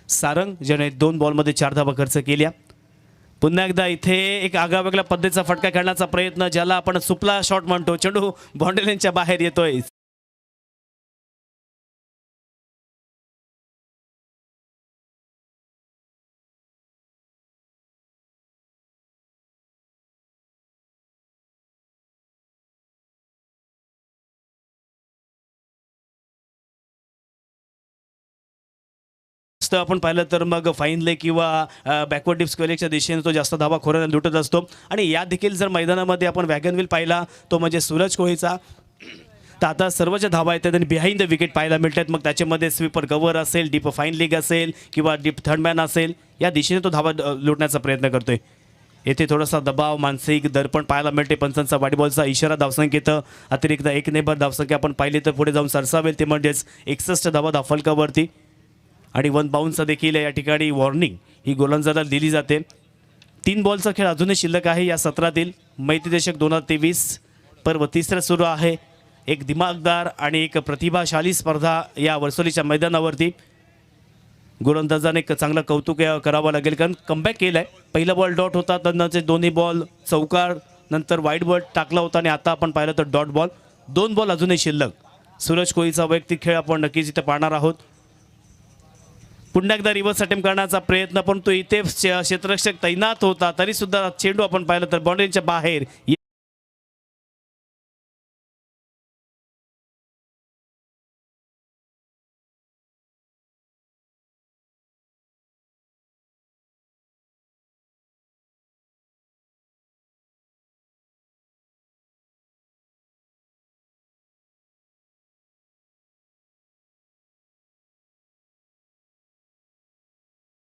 सारंग, ज्याने 2 बॉलमध्ये 4 धावा खर्च केल्या. पुन्हा एकदा इथे एक आगळ्या पद्धतीचा फटका खेळण्याचा प्रयत्न, ज्याला आपण सुपला शॉट म्हणतो, चेंडू बाउंड्रीच्या बाहेर येतोय. आपण पाहिलं तर मग फाईन लेग किंवा बॅकवर्ड डिप स्क्वेअरच्या दिशेने तो जास्त धावा खोऱ्याने लुटत असतो. आणि या देखील जर मैदानामध्ये आपण वॅगन व्हील पाहिला तो म्हणजे सूरज कोहलीचा, तर आता सर्व ज्या धावा आहेत त्यांनी बिहाइंड द विकेट पाहायला मिळतात. मग त्याच्यामध्ये स्वीपर कव्हर असेल, डीप फाईन लेग असेल किंवा डीप थर्ड मॅन असेल, या दिशेने तो धावा लुटण्याचा प्रयत्न करतोय. येथे थोडासा दबाव, मानसिक दर्पण पाहायला मिळते. पंचांचा वाईट बॉलचा इशारा, धावसंख्येत अतिरिक्त 1 नेबर धावसंख्या आपण पाहिली तर पुढे जाऊन सरसावेल, ते म्हणजेच 61 धावा धावफलकावरती. आणि 1 बाउन्सचा देखील या ठिकाणी वॉर्निंग ही गोलंदाजाला दिली जाते. 3 बॉलचा खेळ अजूनही शिल्लक आहे या सत्रातील. मैत्री चषक 2023 पर्व तिसरं सुरू आहे. एक दिमागदार आणि एक प्रतिभाशाली स्पर्धा या वर्सोलीच्या मैदानावरती. गोलंदाजाने एक चांगलं कौतुक करावं लागेल, कारण कमबॅक केलं आहे. पहिला बॉल डॉट होता, नंतरचे दोन्ही बॉल चौकार, नंतर वाईड बॉल टाकला होता आणि आता आपण पाहिलं तर डॉट बॉल. 2 बॉल अजूनही शिल्लक. सूरज कोहलीचा वैयक्तिक खेळ आपण नक्कीच इथे पाहणार आहोत. पुन्हा एकदा रिव्हर्स अटेम्प्ट करण्याचा प्रयत्न, पण तो इथे क्षेत्ररक्षक तैनात होता तरी सुद्धा चेंडू आपण पाहिलं तर बाउंड्रीच्या बाहेर.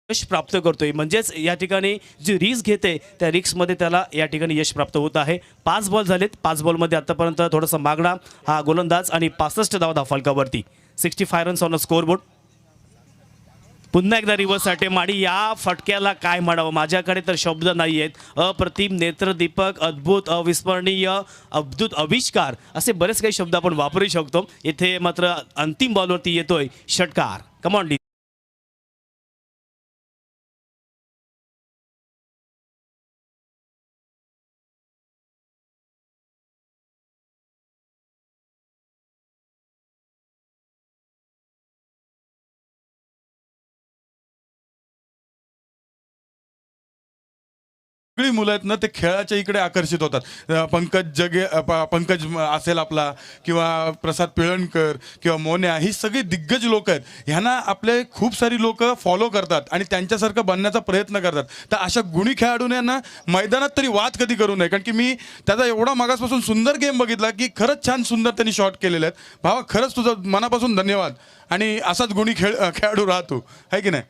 यश प्राप्त करतोय, म्हणजेच या ठिकाणी जी रिस्क घेते त्या रिस्कमध्ये त्याला या ठिकाणी यश प्राप्त होत आहे. 5 बॉल झालेत. 5 बॉलमध्ये आतापर्यंत थोडासा मागणा हा गोलंदाज आणि 65 धावा धावफलकावरती. 65 रन्स ऑन अ स्कोरबोर्ड. पुन्हा एकदा रिव्हर्स अटेम्प्ट आणि या फटक्याला काय म्हणावं, माझ्याकडे तर शब्द नाही आहेत. अप्रतिम, नेत्रदीपक, अद्भुत, अविस्मरणीय, अद्भुत, आविष्कार असे बरेच काही शब्द आपण वापरू शकतो. इथे मात्र अंतिम बॉलवरती येतोय षटकार. कमॉन. सगळी मुलं आहेत ना ते खेळाच्या इकडे आकर्षित होतात. पंकज असेल आपला, किंवा प्रसाद पिळणकर किंवा मोन्या, ही सगळी दिग्गज लोक आहेत. ह्यांना आपले खूप सारी लोक फॉलो करतात आणि त्यांच्यासारखं बनण्याचा प्रयत्न करतात. तर अशा गुणी खेळाडूने ना मैदानात तरी वाद कधी करू नये, कारण की मी त्याचा एवढा मागासपासून सुंदर गेम बघितला की खरंच छान सुंदर त्यांनी शॉट केलेले आहेत. भावा, खरंच तुझं मनापासून धन्यवाद आणि असाच गुणी खेळाडू राहतो, आहे की नाही.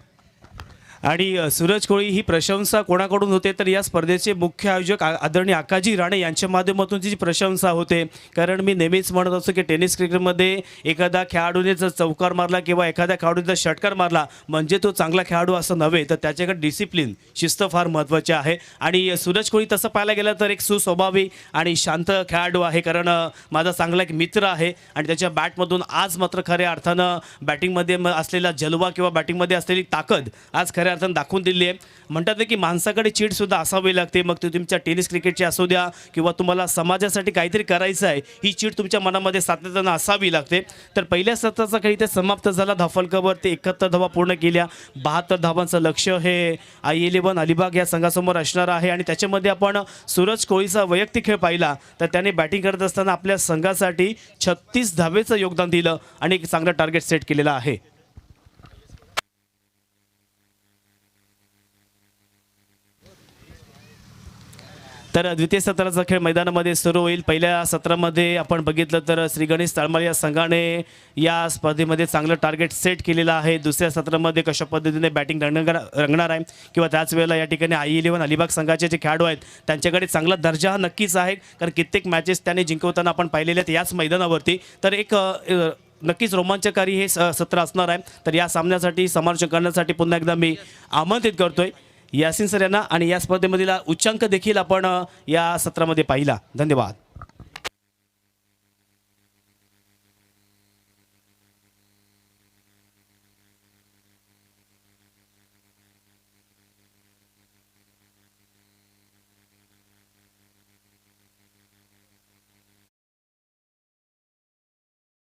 आणि सूरज कोहली ही प्रशंसा कोणाकडून होते तर या स्पर्धेचे मुख्य आयोजक आदरणीय आकाजी राणे यांच्या माध्यमातून जी प्रशंसा होते. कारण मी नेहमीच म्हणत असतो की टेनिस क्रिकेटमध्ये एखादा खेळाडूने जर चौकार मारला किंवा एखाद्या खेळाडूने जर षटकार मारला म्हणजे तो चांगला खेळाडू असं नव्हे, तर त्याच्याकडे डिसिप्लिन, शिस्त फार महत्त्वाची आहे. आणि सूरज कोहली तसं पाहायला गेलं तर एक सुस्वभावी आणि शांत खेळाडू आहे. कारण माझा चांगला एक मित्र आहे आणि त्याच्या बॅटमधून आज मात्र खऱ्या अर्थानं बॅटिंगमध्ये असलेला जलवा किंवा बॅटिंगमध्ये असलेली ताकद आज खऱ्या अर्थानं दाखवून दिली आहे. म्हणतात की माणसाकडे चीड सुद्धा असावी लागते. मग ते तुमच्या टेनिस क्रिकेटची असू द्या किंवा तुम्हाला समाजासाठी काहीतरी करायचं आहे, ही चीड तुमच्या मनामध्ये सातत्यानं असावी लागते. तर पहिल्या सत्राचा खेळ इथे समाप्त झाला. धावफलकावर ते 71 धावा पूर्ण केल्या. 72 धावांचं लक्ष्य हे I11 अलिबाग या संघासमोर असणार आहे. आणि त्याच्यामध्ये आपण सूरज कोहलीचा वैयक्तिक खेळ पाहिला तर त्याने बॅटिंग करत असताना आपल्या संघासाठी 36 धावेचं योगदान दिलं आणि एक चांगलं टार्गेट सेट केलेलं आहे. तर द्वितीय सत्राचा खेळ मैदानामध्ये सुरू होईल. पहिल्या सत्रामध्ये आपण बघितलं तर श्री गणेश ताळमाळे या संघाने या स्पर्धेमध्ये चांगलं टार्गेट सेट केलेलं आहे. दुसऱ्या सत्रामध्ये कशा पद्धतीने बॅटिंग रंगणार आहे किंवा त्याच वेळेला या ठिकाणी I-11 अलिबाग संघाचे जे खेळाडू आहेत त्यांच्याकडे चांगला दर्जा हा नक्कीच आहे, कारण कित्येक मॅचेस त्याने जिंकवताना आपण पाहिलेले आहेत याच मैदानावरती. तर एक नक्कीच रोमांचकारी हे सत्र असणार आहे. तर या सामन्यासाठी समालोचन करण्यासाठी पुन्हा एकदा मी आमंत्रित करतोय यासिन सर यांना, आणि या स्पर्धेमधील उच्चांक देखील आपण या सत्रामध्ये पाहिला. धन्यवाद.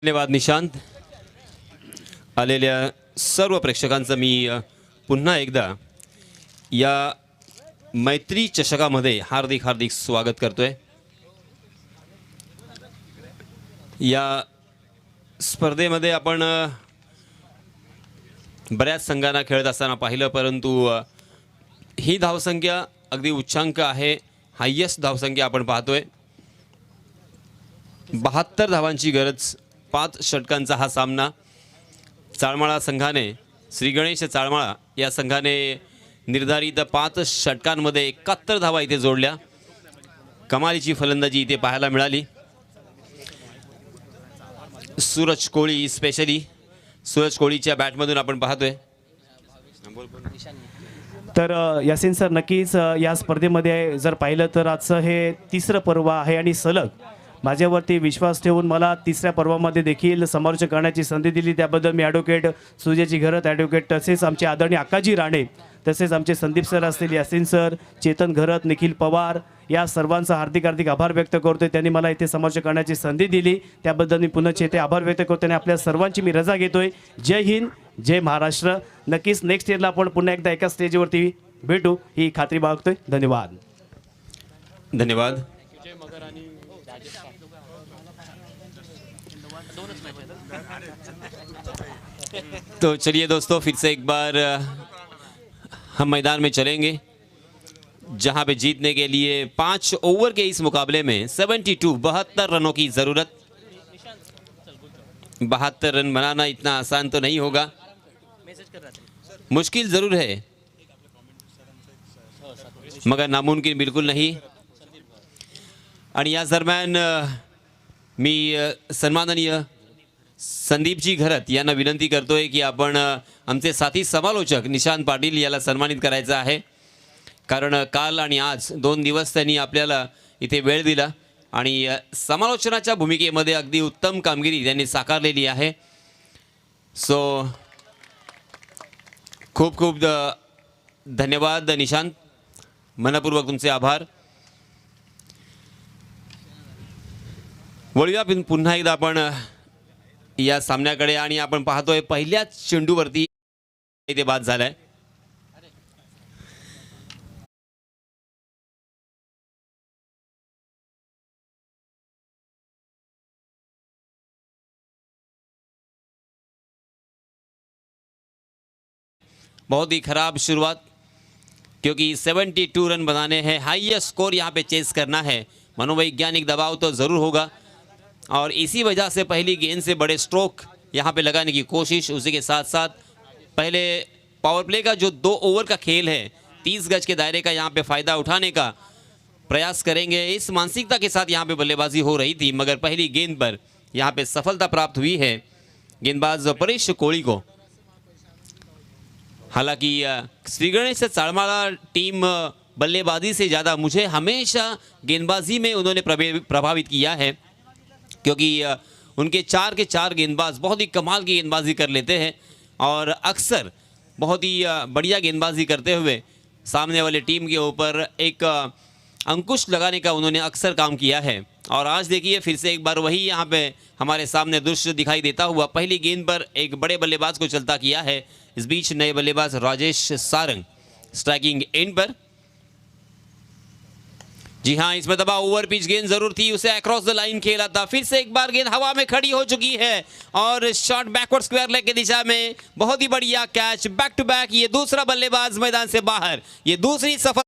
धन्यवाद निशांत. आलेल्या सर्व प्रेक्षकांचं मी पुन्हा एकदा या मैत्री चषकामध्ये हार्दिक हार्दिक स्वागत करतोय. या स्पर्धेमध्ये आपण बऱ्याच संघांना खेळत असताना पाहिलं, परंतु ही धावसंख्या अगदी उच्चांक आहे. हायेस्ट धावसंख्या आपण पाहतोय. 72 धावांची गरज, 5 षटकांचा हा सामना. चाळमाळा संघाने, श्री गणेश चाळमाळा या संघाने निर्धारित 5 षटकांमध्ये 71 धावा इथे जोडल्या. कमालीची फलंदाजी इथे पाहायला मिळाली. सूरज कोळी, स्पेशली सूरज कोळीच्या बॅटमधून आपण पाहतोय. तर यासिन सर, नक्कीच या स्पर्धेमध्ये जर पाहिलं तर आजचं हे तिसरं पर्व आहे आणि सलग माझ्यावरती विश्वास ठेवून मला तिसऱ्या पर्वामध्ये देखील समालोचन करण्याची संधी दिली. त्याबद्दल मी ॲडव्होकेट सुजयजी घरत, ॲडव्होकेट तसेच आमचे आदरणीय आकाजी राणे, तसेच आमचे संदीप सर असतील, यासिन सर, चेतन घरत, निखिल पवार या सर्वांचा हार्दिक हार्दिक आभार व्यक्त करतोय. त्यांनी मला इथे समालोचन करण्याची संधी दिली, त्याबद्दल मी पुन्हा इथे आभार व्यक्त करतो आणि आपल्या सर्वांची मी रजा घेतोय. जय हिंद, जय महाराष्ट्र. नक्कीच नेक्स्ट इयरला आपण पुन्हा एकदा एका स्टेजवरती भेटू ही खात्री बाळगतोय. धन्यवाद. धन्यवाद. तो चलिए दोस्तों, फिर से एक बार हम मैदान में चलेंगे, जहां पे जीतने के लिए 5 ओवर के इस मुकाबले में 72 रनों की ज़रूरत. 72 रन बनाना इतना आसान तो नहीं होगा, मुश्किल ज़रूर है मगर नामुमकिन बिल्कुल नहीं. आणि या दरम्यान मी सन्माननीय संदीपजी घरत यांना विनंती करतोय की आपण आमचे साथी समालोचक निशांत पाटील याला सन्मानित करायचं आहे, कारण काल आणि आज 2 दिवस त्यांनी आपल्याला इथे वेळ दिला आणि समालोचनाच्या भूमिकेमध्ये अगदी उत्तम कामगिरी त्यांनी साकारलेली आहे. सो खूप खूप धन्यवाद निशांत, मनपूर्वक तुमचे आभार. वळूया पुन्हा एकदा आपण या सामन्याकडे, आणि आपण पाहतोय पहिल्याच चेंडूवरती इथे बाद झालाय. बहुत ही खराब शुरुआत, क्योंकि 72 रन बनाने हैं, हाईएस्ट स्कोर यहाँ पे चेस करना है. मनोवैज्ञानिक दबाव तो ज़रूर होगा और इसी वजह से पहली गेंद से बड़े स्ट्रोक यहाँ पे लगाने की कोशिश. उसी के साथ साथ पहले पावर प्ले का जो 2 ओवर का खेल है, 30 गज के दायरे का यहाँ पे फ़ायदा उठाने का प्रयास करेंगे, इस मानसिकता के साथ यहाँ पे बल्लेबाजी हो रही थी. मगर पहली गेंद पर यहाँ पे सफलता प्राप्त हुई है गेंदबाज परेश कोळी को. हालांकि श्री गणेश चाळमाळा टीम बल्लेबाजी से ज़्यादा मुझे हमेशा गेंदबाजी में उन्होंने प्रभावित किया है, क्योंकि उनके 4 के 4 गेंदबाज बहुत ही कमाल की गेंदबाजी कर लेते हैं और अक्सर बहुत ही बढ़िया गेंदबाजी करते हुए सामने वाले टीम के ऊपर एक अंकुश लगाने का उन्होंने अक्सर काम किया है. और आज देखिए फिर से एक बार वही यहाँ पे हमारे सामने दृश्य दिखाई देता हुआ. पहली गेंद पर एक बड़े बल्लेबाज को चलता किया है. इस बीच नए बल्लेबाज राजेश सारंग स्ट्राइकिंग एंड पर. जी हाँ, इसमें दबा ओवर पिच गेंद जरूर थी, उसे अक्रॉस द लाइन खेला था. फिर से एक बार गेंद हवा में खड़ी हो चुकी है और शॉट बैकवर्ड स्क्वायर लेग की दिशा में. बहुत ही बढ़िया कैच, बैक टू बैक. ये दूसरा बल्लेबाज मैदान से बाहर, ये दूसरी सफल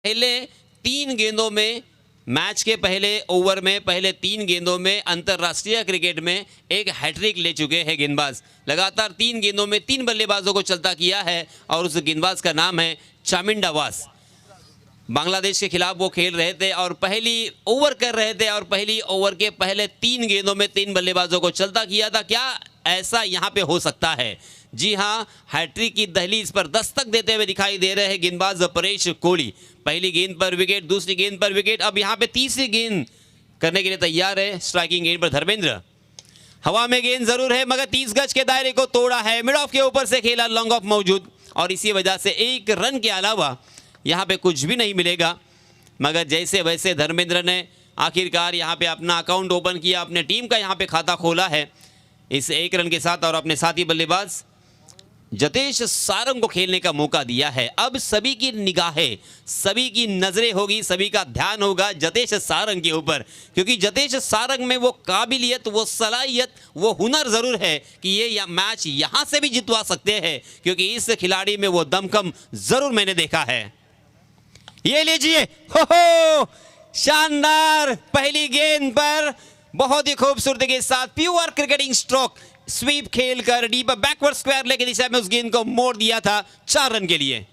पहले 3 गेंदों में, मैच के पहले ओवर में पहले 3 गेंदों में अंतर्राष्ट्रीय क्रिकेट में एक हैट्रिक ले चुके हैं गेंदबाज। लगातार 3 गेंदों में 3 बल्लेबाजों को चलता किया है और उस गेंदबाज का नाम है चामिंडा वास। बांग्लादेश के खिलाफ वो खेल रहे थे और पहली ओवर कर रहे थे और पहली ओवर के पहले 3 गेंदों में 3 बल्लेबाजों को चलता किया था। क्या ऐसा यहाँ पे हो सकता है? जी हाँ, हैट्रिक की दहलीज पर दस्तक देते हुए दिखाई दे रहे हैं गेंदबाज परेश कोहली। पहली गेंद पर विकेट, दूसरी गेंद पर विकेट, अब यहाँ पे तीसरी गेंद करने के लिए तैयार है। स्ट्राइकिंग गेंद पर धर्मेंद्र, हवा में गेंद जरूर है मगर 30 गज के दायरे को तोड़ा है। मिड ऑफ के ऊपर से खेला, लॉन्ग ऑफ मौजूद और इसी वजह से 1 रन के अलावा यहाँ पे कुछ भी नहीं मिलेगा। मगर जैसे वैसे धर्मेंद्र ने आखिरकार यहाँ पे अपना अकाउंट ओपन किया, अपने टीम का यहाँ पे खाता खोला है इस 1 रन के साथ और अपने साथी बल्लेबाज जतेश सारंग को खेलने का मौका दिया है। अब सभी की निगाहें, सभी की नजरें होगी, सभी का ध्यान होगा जतेश सारंग के ऊपर, क्योंकि जतेश सारंग में वो काबिलियत, वो सलाहियत, वो हुनर जरूर है कि ये मैच यहां से भी जितवा सकते हैं, क्योंकि इस खिलाड़ी में वो दमखम जरूर मैंने देखा है। ये लीजिए, हो शानदार पहली गेंद पर बहुत ही खूबसूरती के साथ प्योर क्रिकेटिंग स्ट्रोक स्वीप खेलकर डीप बैकवर्ड स्क्वायर लेग की दिशा में उस गेंद को मोड़ दिया था 4 रन के लिए।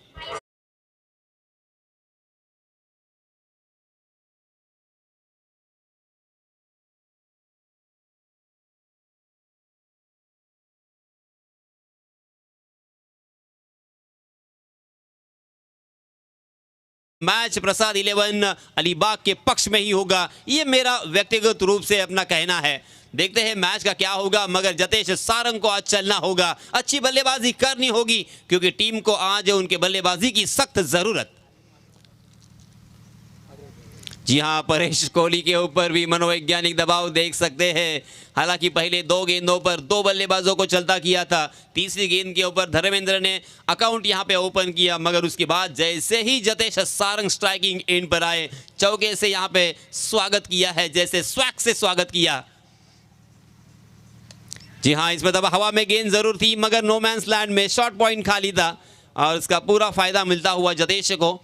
मैच प्रसाद 11 अलीबाग के पक्ष में ही होगा, ये मेरा व्यक्तिगत रूप से अपना कहना है। देखते हैं मैच का क्या होगा, मगर जतेश सारंग को आज चलना होगा, अच्छी बल्लेबाजी करनी होगी, क्योंकि टीम को आज उनके बल्लेबाजी की सख्त जरूरत। जी हाँ, परेश कोहली के ऊपर भी मनोवैज्ञानिक दबाव देख सकते हैं। हालांकि पहले 2 गेंदों पर 2 बल्लेबाजों को चलता किया था, तीसरी गेंद के ऊपर धर्मेंद्र ने अकाउंट यहां पे ओपन किया, मगर उसके बाद जैसे ही जतेश सारंग स्ट्राइकिंग एंड पर आए, चौके से यहां पे स्वागत किया है, जैसे स्वैग से स्वागत किया। जी हाँ, इसमें तब हवा में गेंद जरूर थी मगर नो मैंस लैंड में शॉर्ट पॉइंट खाली था और इसका पूरा फायदा मिलता हुआ जतेश को।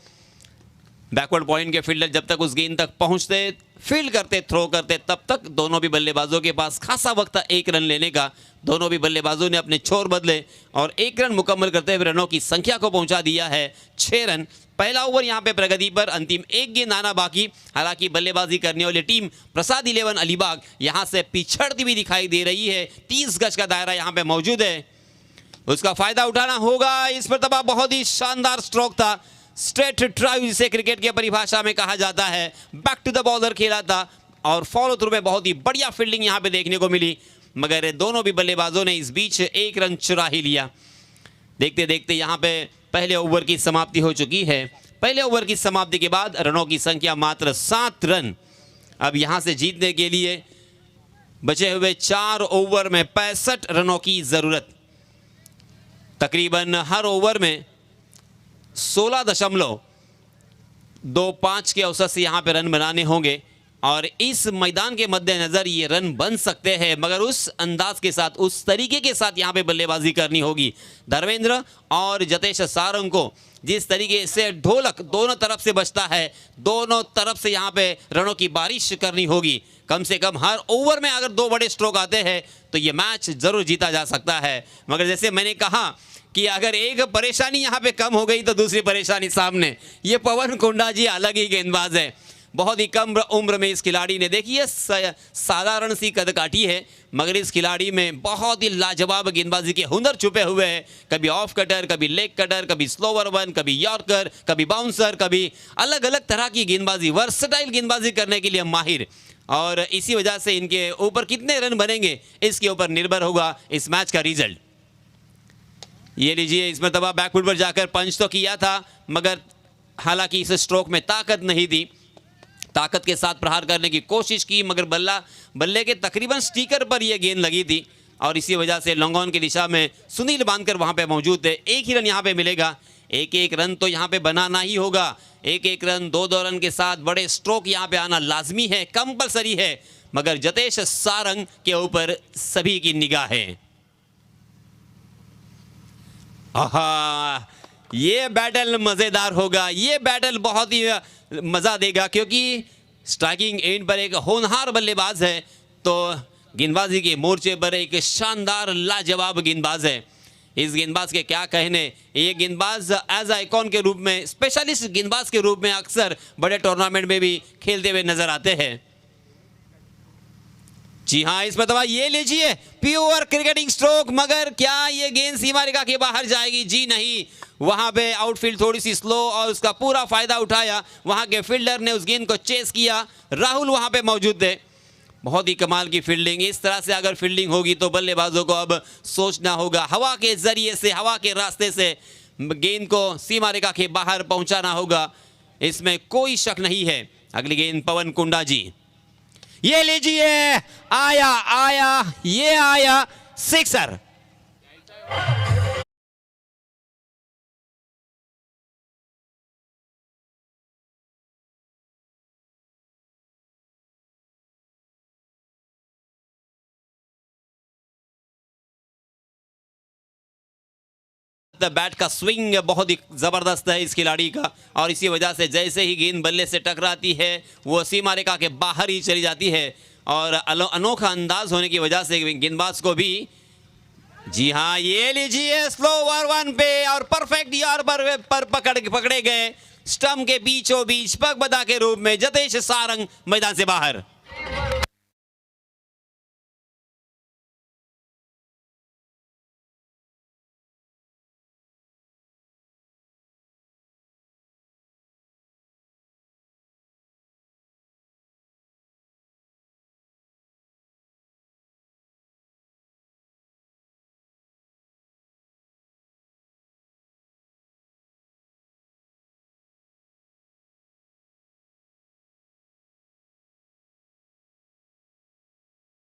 बैकवर्ड पॉइंट के फील्डर जब तक उस गेंद तक पहुंचते, फील्ड करते, थ्रो करते, तब तक दोनों भी बल्लेबाजों के पास खासा वक्त था 1 रन लेने का। दोनों भी बल्लेबाजों ने अपने छोर बदले और 1 रन मुकम्मल करते हुए रनों की संख्या को पहुंचा दिया है 6 रन। पहला ओवर यहां पे प्रगति पर, अंतिम 1 गेंद आना बाकी। हालांकि बल्लेबाजी करने वाली टीम प्रसाद 11 अलीबाग यहां से पिछड़ती हुई दिखाई दे रही है। 30 गज का दायरा यहां पे मौजूद है, उसका फायदा उठाना होगा। इस पर तबाह बहुत ही शानदार स्ट्रोक था, स्ट्रेट ड्राइव जिसे क्रिकेट की परिभाषा में कहा जाता है। बैक टू द बॉलर खेला था और फॉलो थ्रू में बहुत ही बढ़िया फील्डिंग यहां पे देखने को मिली, मगर दोनों भी बल्लेबाजों ने इस बीच 1 रन चुरा ही लिया। देखते देखते यहां पे पहले ओवर की समाप्ति हो चुकी है। पहले ओवर की समाप्ति के बाद रनों की संख्या मात्र 7 रन। अब यहां से जीतने के लिए बचे हुए 4 ओवर में 65 रनों की जरूरत। तकरीबन हर ओवर में 16.25 के औसत से यहां पे रन बनाने होंगे और इस मैदान के मद्देनजर ये रन बन सकते हैं, मगर उस अंदाज के साथ, उस तरीके के साथ यहां पे बल्लेबाजी करनी होगी। धर्मेंद्र और जतेश सारंग को जिस तरीके से ढोलक दोनों तरफ से बजता है, दोनों तरफ से यहां पे रनों की बारिश करनी होगी। कम से कम हर ओवर में अगर 2 बड़े स्ट्रोक आते हैं तो ये मैच जरूर जीता जा सकता है। मगर जैसे मैंने कहा कि अगर एक परेशानी यहाँ पे कम हो गई तो दूसरी परेशानी सामने। ये पवन कुंडा जी अलग ही गेंदबाज है, बहुत ही कम उम्र में इस खिलाड़ी ने, देखिए साधारण सी कद काटी है, मगर इस खिलाड़ी में बहुत ही लाजवाब गेंदबाजी के हुनर छुपे हुए हैं। कभी ऑफ कटर, कभी लेग कटर, कभी स्लोवर वन, कभी यॉर्कर, कभी बाउंसर, कभी अलग अलग तरह की गेंदबाजी, वर्सटाइल गेंदबाजी करने के लिए माहिर। और इसी वजह से इनके ऊपर कितने रन बनेंगे इसके ऊपर निर्भर होगा इस मैच का रिजल्ट। ये लीजिए, इसमें तबाह बैकफुट पर जाकर पंच तो किया था, मगर हालांकि इस स्ट्रोक में ताकत नहीं थी। ताकत के साथ प्रहार करने की कोशिश की, मगर बल्ले के तकरीबन स्टिकर पर यह गेंद लगी थी और इसी वजह से लॉन्ग ऑन की दिशा में सुनील बांधकर वहां पे मौजूद थे। 1 ही रन यहां पे मिलेगा, 1-1 रन तो यहां पे बनाना ही होगा। 1-1 रन, 2-2 रन के साथ बड़े स्ट्रोक यहां पे आना लाजमी है, कंपलसरी है, मगर जतेश सारंग के ऊपर सभी की निगाह है। आहा, ये बैटल मजेदार होगा, ये बैटल बहुत ही मजा देगा, क्योंकि स्ट्राइकिंग एंड पर एक होनहार बल्लेबाज है तो गेंदबाजी के मोर्चे पर एक शानदार लाजवाब गेंदबाज है। इस गेंदबाज के क्या कहने, ये गेंदबाज एज आइकॉन के रूप में, स्पेशलिस्ट गेंदबाज के रूप में अक्सर बड़े टूर्नामेंट में भी खेलते हुए नजर आते हैं। जी हाँ, इस पर ये लीजिए प्योर क्रिकेटिंग स्ट्रोक, मगर क्या ये गेंद सीमा रेखा के बाहर जाएगी? जी नहीं, वहां पे आउटफील्ड थोड़ी सी स्लो और उसका पूरा फायदा उठाया वहां के फील्डर ने, उस गेंद को चेस किया। राहुल वहां पे मौजूद थे, बहुत ही कमाल की फील्डिंग। इस तरह से अगर फील्डिंग होगी तो बल्लेबाजों को अब सोचना होगा, हवा के जरिए से, हवा के रास्ते से गेंद को सीमा रेखा के बाहर पहुंचाना होगा, इसमें कोई शक नहीं है। अगली गेंद पवन कुंडा जी, ये लीजिए, आया आया, ये आया सिक्सर। बैट का स्विंग बहुत ही जबरदस्त है इस खिलाड़ी का, और इसी वजह से जैसे ही गेंद बल्ले से टकराती है वो सीमा रेखा के बाहर ही चली जाती है, और अनोखा अंदाज होने की वजह से गेंदबाज को भी। जी हाँ, ये लीजिए स्लो ओवर वन पे और परफेक्ट यार पर पकड़े गए स्टंप के बीचों बीच पगबदा के रूप में जतेश सारंग मैदान से बाहर।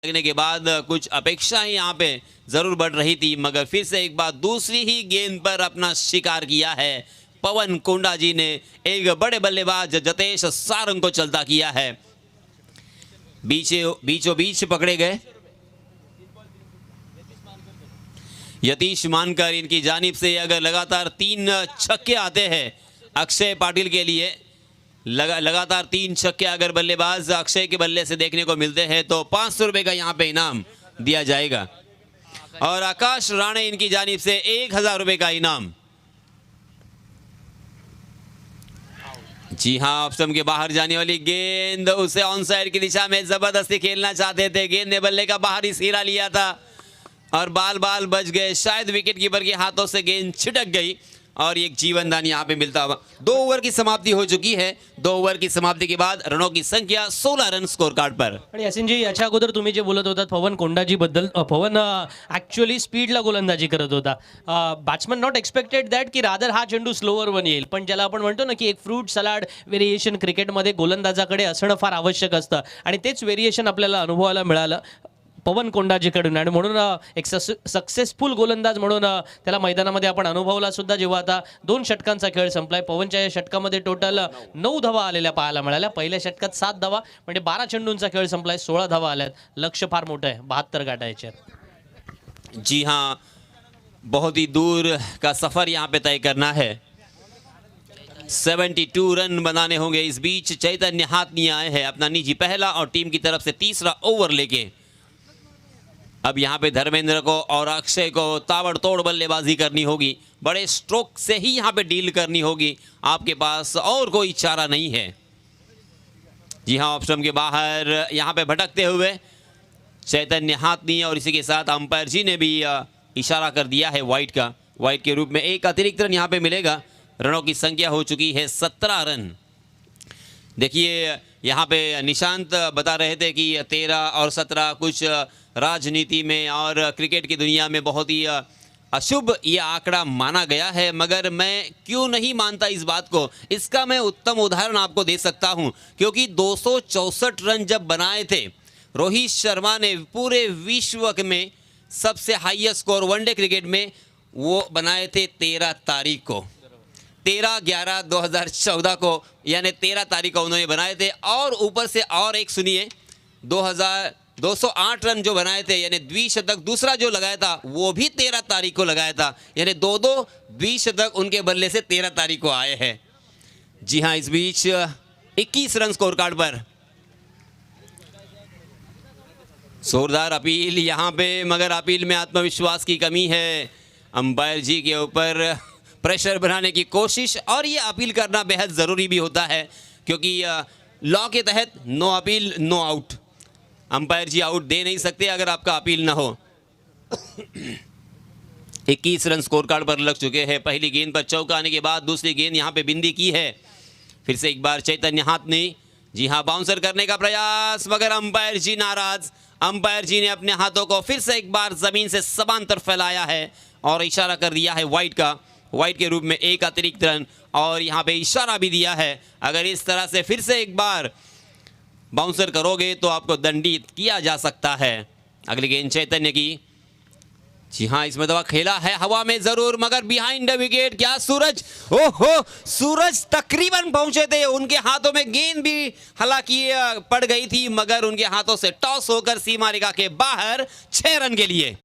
लगने के बाद कुछ अपेक्षाएं यहाँ पे जरूर बढ़ रही थी, मगर फिर से एक बार दूसरी ही गेंद पर अपना शिकार किया है पवन कुंडा जी ने। एक बड़े बल्लेबाज जतेश सारंग को चलता किया है, बीचों बीच पकड़े गए। यतीश मानकर इनकी जानिब से अगर लगातार 3 छक्के आते हैं अक्षय पाटिल के लिए, लगातार 3 छक्के अगर बल्लेबाज अक्षय के बल्ले से देखने को मिलते हैं तो 500 रुपए का यहाँ पे इनाम दिया जाएगा, और आकाश राणे इनकी जानिब से 1000 रुपए का इनाम। जी हाँ, ऑप्शन के बाहर जाने वाली गेंद, उसे ऑन साइड की दिशा में जबरदस्ती खेलना चाहते थे, गेंद ने बल्ले का बाहरी सिरा लिया था और बाल बच गए, शायद विकेट कीपर के हाथों से गेंद छिटक गई और एक जीवन दान यहाँ पे मिलता हुआ। 2 ओवर की समाप्ति हो चुकी है। 2 ओवर की समाप्ति के बाद रनों की संख्या 16 रन स्कोर कार्ड पर। आणि यासिनजी, याच्या अगोदर तुम्ही जे बोलत होतात पवन कोंडाजी बद्दल, पवन ऍक्च्युअली स्पीडला गोलंदाजी करत होता. बॅट्समन नॉट एक्सपेक्टेड दॅट की रादर हा चेंडू स्लोवर वन येईल, पण ज्याला आपण म्हणतो ना की एक फ्रूट सलाड व्हेरिएशन क्रिकेटमध्ये गोलंदाजाकडे असणं फार आवश्यक असतं, आणि तेच व्हेरिएशन आपल्याला अनुभवायला मिळालं पवन कोंडाजीकडून, आणि म्हणून एक सक्सेसफुल गोलंदाज म्हणून त्याला मैदानामध्ये आपण अनुभवला सुद्धा. जेव्हा आता 2 षटकांचा खेळ संपलाय, पवनच्या या षटकामध्ये टोटल 9 धावा आलेल्या पाहायला मिळाल्या. पहिल्या षटकात 7 धावा, म्हणजे 12 चेंडूंचा खेळ संपलाय, 16 धावा आल्यात. लक्ष्य फार मोठं आहे, 72 गाठायचे. जी हाँ, बहुत ही दूर का सफर यहाँ पे तय करना है. 72 रन बनाने होंगे. इस बीच चैतन्य हाथनी आए हैं अपना निजी पहला और टीम की तरफ से तीसरा ओवर लेके. अब यहाँ पे धर्मेंद्र को और अक्षय को ताबड़तोड़ बल्लेबाजी करनी होगी, बड़े स्ट्रोक से ही यहाँ पे डील करनी होगी, आपके पास और कोई चारा नहीं है. जी हाँ, ऑप्शन के बाहर यहाँ पे भटकते हुए चैतन्य हाथनी, और इसी के साथ अंपायर जी ने भी इशारा कर दिया है वाइट का. वाइट के रूप में एक अतिरिक्त रन यहाँ पे मिलेगा. रनों की संख्या हो चुकी है 17 रन. देखिए यहाँ पे निशांत बता रहे थे कि 13 और 17 कुछ राजनीति में और क्रिकेट की दुनिया में बहुत ही अशुभ ये आंकड़ा माना गया है, मगर मैं क्यों नहीं मानता इस बात को, इसका मैं उत्तम उदाहरण आपको दे सकता हूं. क्योंकि 264 रन जब बनाए थे रोहित शर्मा ने पूरे विश्व में सबसे हाईएस्ट स्कोर वनडे क्रिकेट में, वो बनाए थे 13 तारीख को, 13/11/2014 को, यानी 13 तारीख को उन्होंने बनाए थे. और ऊपर से और एक सुनिए, 208 रन जो बनाए थे, यानी द्विशतक दूसरा जो लगाया था वो भी 13 तारीख को लगाया था, यानी दो द्विशतक उनके बल्ले से 13 तारीख को आए हैं। जी हाँ, इस बीच 21 रन स्कोर कार्ड पर। जोरदार अपील यहाँ पे, मगर अपील में आत्मविश्वास की कमी है। अंपायर जी के ऊपर प्रेशर बनाने की कोशिश, और ये अपील करना बेहद ज़रूरी भी होता है, क्योंकि लॉ के तहत no appeal no out. Umpire ji out दे नहीं सकते अगर आपका अपील ना हो। 21 रन स्कोर कार्ड पर लग चुके हैं। पहली गेंद पर चौका आने के बाद दूसरी गेंद यहाँ पे बिंदी की है। फिर से एक बार चैतन्य हाथनी, जी हाँ, बाउंसर करने का प्रयास, मगर अंपायर जी नाराज। अंपायर जी ने अपने हाथों को फिर से एक बार जमीन से समांतर फैलाया है और इशारा कर दिया है वाइड का, वाइड के रूप में एक अतिरिक्त रन, और यहाँ पे इशारा भी दिया है अगर इस तरह से फिर से एक बार बाउंसर करोगे तो आपको दंडित किया जा सकता है। अगली गेंद चैतन्य की, जी हाँ, इसमें दवा खेला है हवा में जरूर, मगर बिहाइंड द विकेट। क्या सूरज, ओहो, सूरज तकरीबन पहुंचे थे, उनके हाथों में गेंद भी हालांकि पड़ गई थी, मगर उनके हाथों से टॉस होकर सीमा रेखा के बाहर 6 रन के लिए।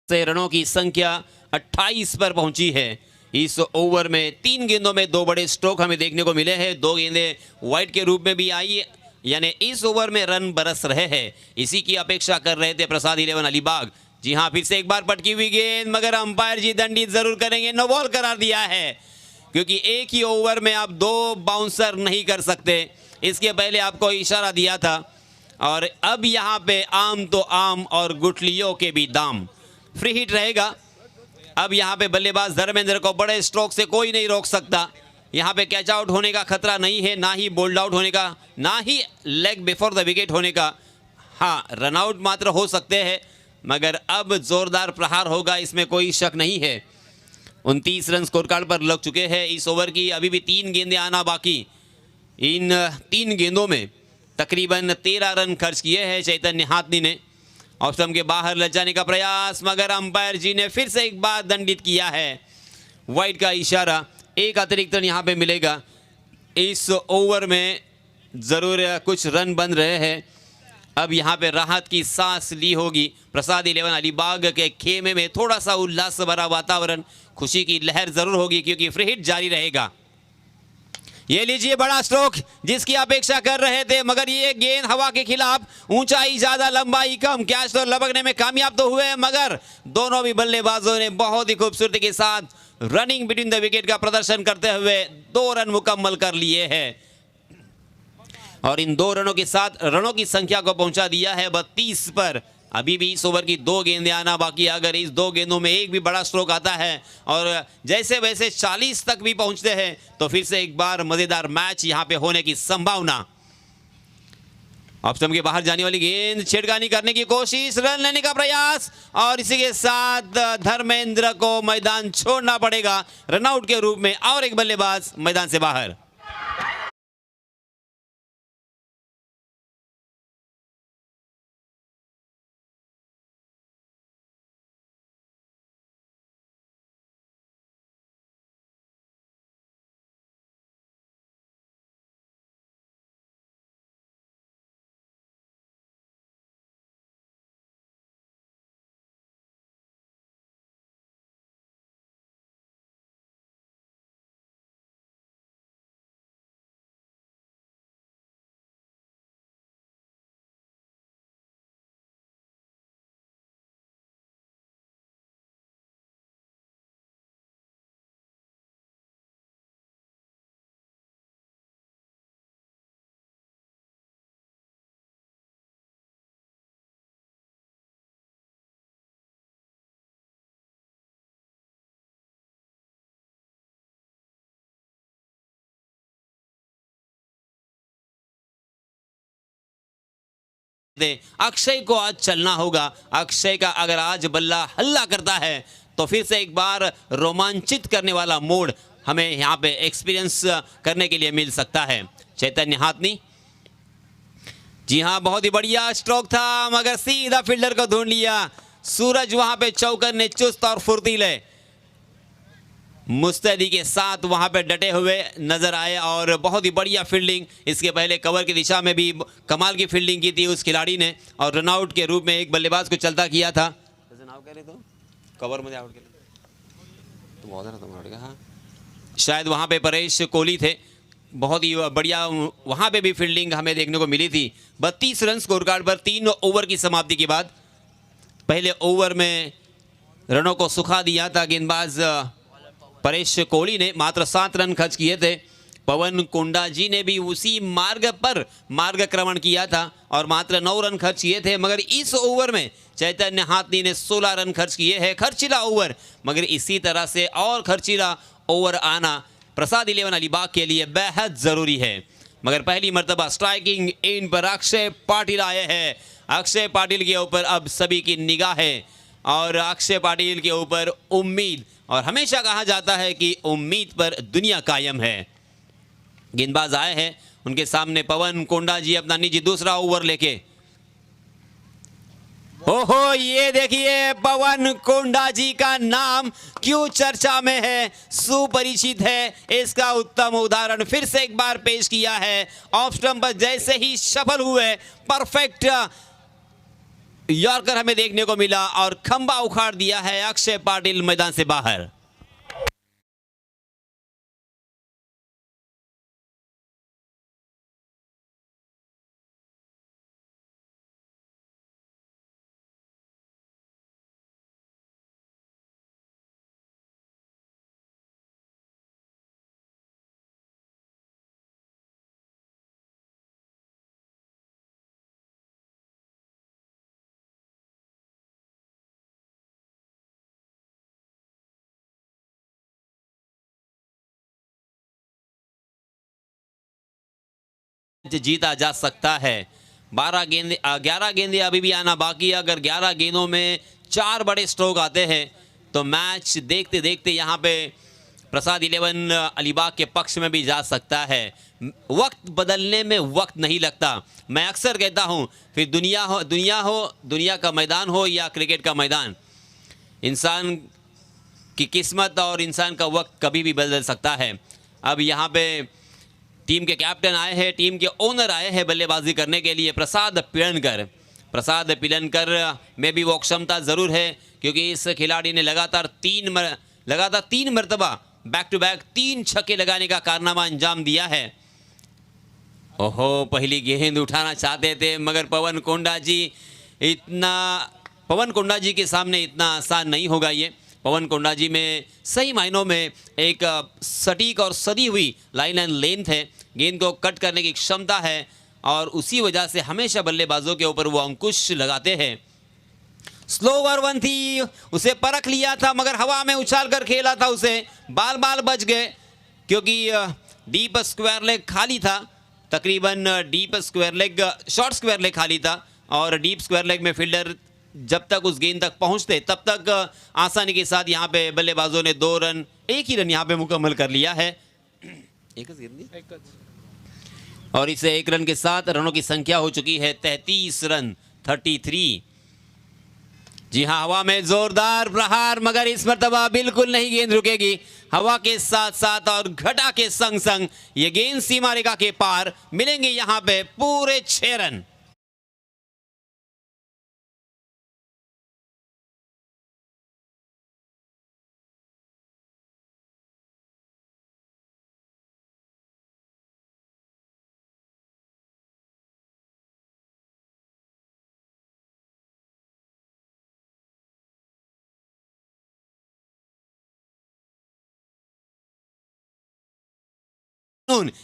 से रनों की संख्या 28 पर पहुंची है। इस ओवर में 3 गेंदों में 2 बड़े स्ट्रोक हमें देखने को मिले हैं। 2 गेंदें वाइड के रूप में भी आई, यानी इस ओवर में रन बरस रहे हैं। इसी की अपेक्षा कर रहे थे प्रसाद 11 अलीबाग। जी हाँ, फिर से एक बार पटकी हुई गेंद, मगर अंपायर जी दंडित जरूर करेंगे। नो बॉल करार दिया है, क्योंकि एक ही ओवर में आप 2 बाउंसर नहीं कर सकते। इसके पहले आपको इशारा दिया था, और अब यहाँ पे आम तो आम और गुठलियों के भी दाम। फ्री हिट रहेगा। अब यहाँ पे बल्लेबाज धर्मेंद्र को बड़े स्ट्रोक से कोई नहीं रोक सकता। यहाँ पे कैच आउट होने का खतरा नहीं है, ना ही बोल्ड आउट होने का, ना ही लेग बिफोर द विकेट होने का। हाँ, रन आउट मात्र हो सकते हैं, मगर अब जोरदार प्रहार होगा, इसमें कोई शक नहीं है। 29 रन स्कोर कार्ड पर लग चुके हैं। इस ओवर की अभी भी 3 गेंदें आना बाकी। इन 3 गेंदों में तकरीबन 13 रन खर्च किए हैं चैतन्य हाथनी ने। ऑफ स्टंप के बाहर ले जाने का प्रयास, मगर अंपायर जी ने फिर से एक बार दंडित किया है। वाइड का इशारा, एक अतिरिक्त रन यहाँ पे मिलेगा। इस ओवर में ज़रूर कुछ रन बन रहे हैं। अब यहाँ पे राहत की सांस ली होगी। प्रसाद 11 अलीबाग के खेमे में थोड़ा सा उल्लास भरा वातावरण, खुशी की लहर ज़रूर होगी, क्योंकि फ्री हिट जारी रहेगा। ये लीजिए बड़ा स्ट्रोक जिसकी अपेक्षा कर रहे थे, मगर ये गेंद हवा के खिलाफ, ऊंचाई ज्यादा लंबाई कम, कैच तो लपकने में कामयाब तो हुए, मगर दोनों भी बल्लेबाजों ने बहुत ही खूबसूरती के साथ रनिंग बिटवीन द विकेट का प्रदर्शन करते हुए 2 रन मुकम्मल कर लिए हैं, और इन 2 रनों के साथ रनों की संख्या को पहुंचा दिया है 32 पर। अभी भी इस ओवर की 2 गेंदें आना बाकी। अगर इस 2 गेंदों में एक भी बड़ा स्ट्रोक आता है और जैसे वैसे 40 तक भी पहुंचते हैं, तो फिर से एक बार मजेदार मैच यहां पे होने की संभावना। ऑफ स्टंप के बाहर जाने वाली गेंद, छेड़खानी करने की कोशिश, रन लेने का प्रयास, और इसी के साथ धर्मेंद्र को मैदान छोड़ना पड़ेगा रनआउट के रूप में, और एक बल्लेबाज मैदान से बाहर। अक्षय को आज चलना होगा। अक्षय का अगर आज बल्ला हल्ला करता है तो फिर से एक बार रोमांचित करने वाला मोड हमें यहाँ पे एक्सपीरियंस करने के लिए मिल सकता है। चैतन्य हाथनी, जी हाँ, बहुत ही बढ़िया स्ट्रोक था, मगर सीधा फील्डर को ढूंढ लिया। सूरज वहां पे चौकर ने चुस्त और फुर्तीले मुस्तैदी के साथ वहां पे डटे हुए नजर आए और बहुत ही बढ़िया फील्डिंग। इसके पहले कवर की दिशा में भी कमाल की फील्डिंग की थी उस खिलाड़ी ने और रनआउट के रूप में एक बल्लेबाज को चलता किया था। कवर मध्ये आउट केलं तो बहुत ज़्यादा हाँ, शायद वहां पे परेश कोहली थे। बहुत ही बढ़िया वहां पे भी फील्डिंग हमें देखने को मिली थी। 32 रन स्कोर कार्ड पर 3 ओवर की समाप्ति के बाद पहले ओवर में रनों को सुखा दिया था गेंदबाज परेश कोहली ने। मात्र 7 रन खर्च किए थे। पवन कोंडा जी ने भी उसी मार्ग पर मार्गक्रमण किया था और मात्र 9 रन खर्च किए थे। मगर इस ओवर में चैतन्य हाथनी ने 16 रन खर्च किए हैं। खर्चीला ओवर, मगर इसी तरह से और खर्चीला ओवर आना प्रसाद 11 अलीबाग के लिए बेहद जरूरी है। मगर पहली मर्तबा स्ट्राइकिंग इन पर अक्षय पाटिल आए हैं। अक्षय पाटिल के ऊपर अब सभी की निगाह है और अक्षय पाटिल के ऊपर उम्मीद, और हमेशा कहा जाता है कि उम्मीद पर दुनिया कायम है। गेंदबाज आए हैं, उनके सामने पवन कोंडा जी अपना निजी दूसरा ओवर लेके। ओहो, ये देखिए पवन कोंडा जी का नाम क्यों चर्चा में है, सुपरिचित है। इसका उत्तम उदाहरण फिर से एक बार पेश किया है। ऑफ स्टंप पर जैसे ही सफल हुए, परफेक्ट यॉर्कर हमें देखने को मिला और खंबा उखाड़ दिया है अक्षय पाटिल मैदान से बाहर। जीता जा सकता है। 11 गेंदें अभी भी आना बाकी है। अगर 11 गेंदों में 4 बड़े स्ट्रोक आते हैं तो मैच देखते देखते यहाँ पे प्रसाद 11 अलीबाग के पक्ष में भी जा सकता है। वक्त बदलने में वक्त नहीं लगता। मैं अक्सर कहता हूँ, फिर दुनिया का मैदान हो या क्रिकेट का मैदान, इंसान की किस्मत और इंसान का वक्त कभी भी बदल सकता है। अब यहाँ पे टीम के कैप्टन आए हैं, टीम के ओनर आए हैं बल्लेबाजी करने के लिए, प्रसाद पिलनकर में भी वो क्षमता ज़रूर है, क्योंकि इस खिलाड़ी ने लगातार तीन मरतबा बैक टू बैक 3 छक्के लगाने का कारनामा अंजाम दिया है। ओहो, पहली गेंद उठाना चाहते थे, मगर पवन कोंडा जी के सामने इतना आसान नहीं होगा ये। पवन कोंडा जी में सही मायनों में एक सटीक और सदी हुई लाइन एंड लेंथ है, गेंद को कट करने की क्षमता है और उसी वजह से हमेशा बल्लेबाजों के ऊपर वो अंकुश लगाते हैं। स्लोवर वन थी, उसे परख लिया था मगर हवा में उछाल कर खेला था उसे, बाल बच गए क्योंकि डीप स्क्वायर लेग खाली था। तकरीबन शॉर्ट स्क्वायर लेग खाली था और डीप स्क्वायर लेग में फील्डर जब तक उस गेंद तक पहुंचते तब तक आसानी के साथ यहाँ पे बल्लेबाजों ने 2 रन, एक ही रन यहाँ पे मुकम्मल कर लिया है। और इसे 1 रन के साथ रनों की संख्या हो चुकी है 33 रन, 33। जी हाँ, हवा में जोरदार प्रहार, मगर इस मर्तबा बिल्कुल नहीं गेंद रुकेगी। हवा के साथ साथ और घटा के संग संग ये गेंद सीमा रेखा के पार मिलेंगे यहाँ पे पूरे 6 रन।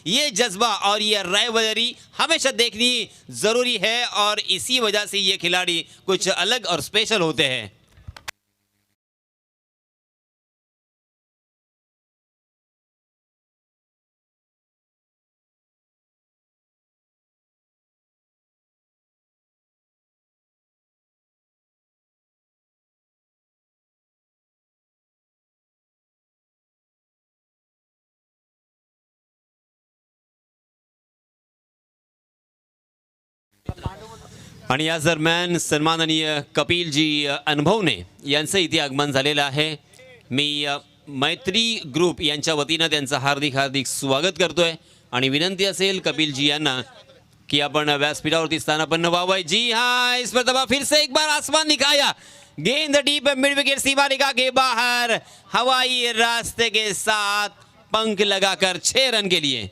ये जज्बा और ये राइवलरी हमेशा देखनी जरूरी है और इसी वजह से ये खिलाड़ी कुछ अलग और स्पेशल होते हैं। आणि या दरम्यान सन्माननीय कपिलजी अनुभवने यांचं इथे आगमन झालेलं आहे. मी मैत्री ग्रुप यांच्या वतीनं त्यांचं हार्दिक हार्दिक स्वागत करतोय आणि विनंती असेल कपिलजी यांना कि अपन व्यासपीठावरती स्थानापन्न व्हावं. जी हाँ, इस पर दबा फिर से एक बार आसमान दिखाया, गेंद डीप मिड विकेट सीमा रेखा के बाहर, हवाई रास्ते के साथ पंख लगाकर 6 रन के लिए.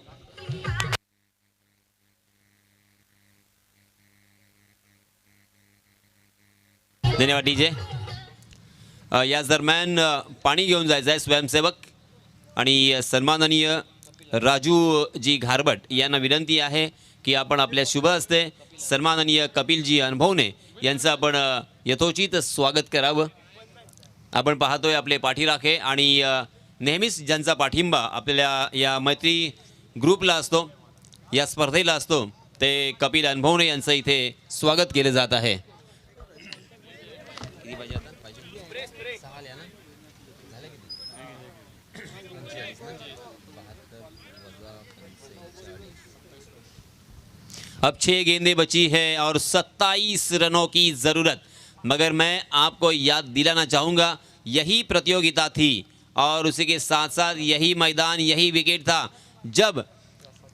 धन्यवाद डीजे. याच दरम्यान पाणी घेऊन जायचं आहे स्वयंसेवक आणि सन्माननीय राजूजी घारबट यांना विनंती आहे की आपण आपल्या शुभ हस्ते सन्माननीय कपिलजी अनुभवने यांचं आपण यथोचित स्वागत करावं. आपण पाहतोय आपले पाठीराखे आणि नेहमीच ज्यांचा पाठिंबा आपल्या या मैत्री ग्रुपला असतो, या स्पर्धेला असतो, ते कपिल अनुभवने यांचं इथे स्वागत केलं जात आहे. अब 6 गेंदें बची है और 27 रनों की ज़रूरत. मगर मैं आपको याद दिलाना चाहूँगा यही प्रतियोगिता थी और उसी के साथ साथ यही मैदान, यही विकेट था जब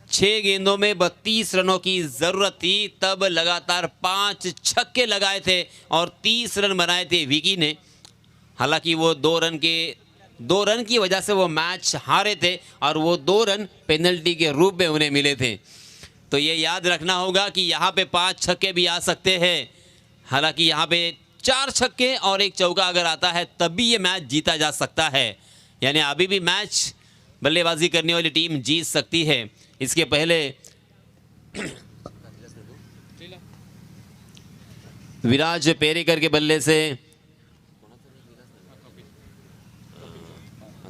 6 गेंदों में 32 रनों की ज़रूरत थी. तब लगातार 5 छक्के लगाए थे और 30 रन बनाए थे विकी ने. हालांकि वो 2 रन की वजह से वो मैच हारे थे और वो 2 रन पेनल्टी के रूप में उन्हें मिले थे. तो ये याद रखना होगा कि यहाँ पे 5 छक्के भी आ सकते हैं. हालांकि यहाँ पे 4 छक्के और 1 चौका अगर आता है तब भी ये मैच जीता जा सकता है. यानी अभी भी मैच बल्लेबाजी करने वाली टीम जीत सकती है. इसके पहले विराज पेरेकर के बल्ले से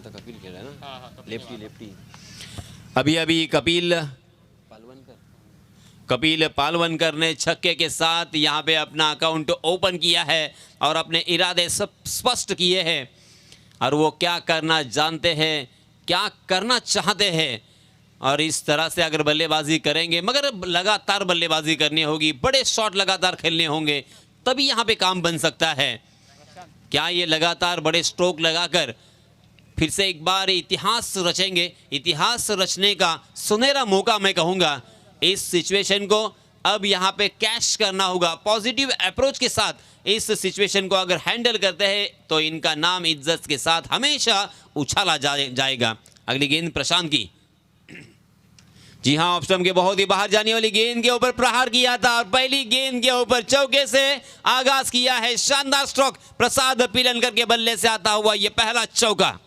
कपिल खेल रहा है ना, लेफ्टी. अभी कपिल पालवनकर ने छक्के के साथ यहाँ पे अपना अकाउंट ओपन किया है और अपने इरादे सब स्पष्ट किए हैं और वो क्या करना जानते हैं, क्या करना चाहते हैं. और इस तरह से अगर बल्लेबाजी करेंगे, मगर लगातार बल्लेबाजी करनी होगी, बड़े शॉट लगातार खेलने होंगे, तभी यहाँ पे काम बन सकता है. क्या ये लगातार बड़े स्ट्रोक लगाकर फिर से एक बार इतिहास रचेंगे? इतिहास रचने का सुनहरा मौका मैं कहूँगा. इस सिचुएशन को अब यहाँ पे कैश करना होगा. पॉजिटिव अप्रोच के साथ इस सिचुएशन को अगर हैंडल करते हैं तो इनका नाम इज्जत के साथ हमेशा उछाला जाएगा. अगली गेंद प्रशांत की. जी हाँ, ऑफ स्टंप के बहुत ही बाहर जाने वाली गेंद के ऊपर प्रहार किया था और पहली गेंद के ऊपर चौके से आगाज किया है. शानदार स्ट्रोक प्रसाद पिलनकर के बल्ले से आता हुआ ये पहला चौका.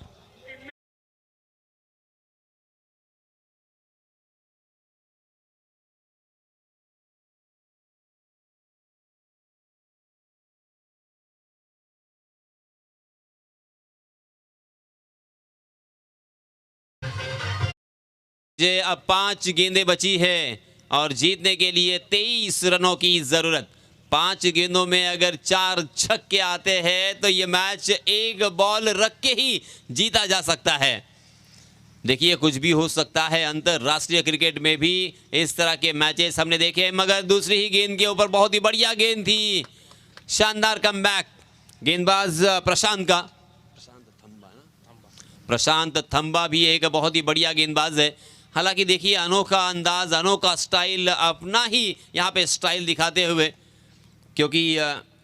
अब 5 गेंदें बची है और जीतने के लिए 23 रनों की जरूरत. 5 गेंदों में अगर 4 छक्के आते हैं तो ये मैच एक बॉल रख के ही जीता जा सकता है. देखिए, कुछ भी हो सकता है. अंतरराष्ट्रीय क्रिकेट में भी इस तरह के मैचेस हमने देखे, मगर दूसरी ही गेंद के ऊपर बहुत ही बढ़िया गेंद थी. शानदार कमबैक गेंदबाज प्रशांत थंबा भी एक बहुत ही बढ़िया गेंदबाज है. हालांकि देखिए, अनोखा अंदाज, अनोखा स्टाइल, अपना ही यहाँ पे स्टाइल दिखाते हुए, क्योंकि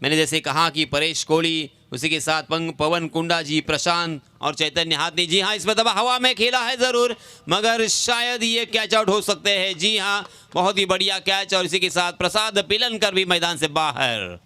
मैंने जैसे कहा कि परेश कोहली, उसी के साथ पवन कुंडा जी, प्रशांत और चैतन्य हाथनी. जी हाँ, इसमें दबा हवा में खेला है ज़रूर, मगर शायद ये कैच आउट हो सकते हैं. जी हाँ, बहुत ही बढ़िया कैच. और इसी के साथ प्रसाद पिलनकर भी मैदान से बाहर.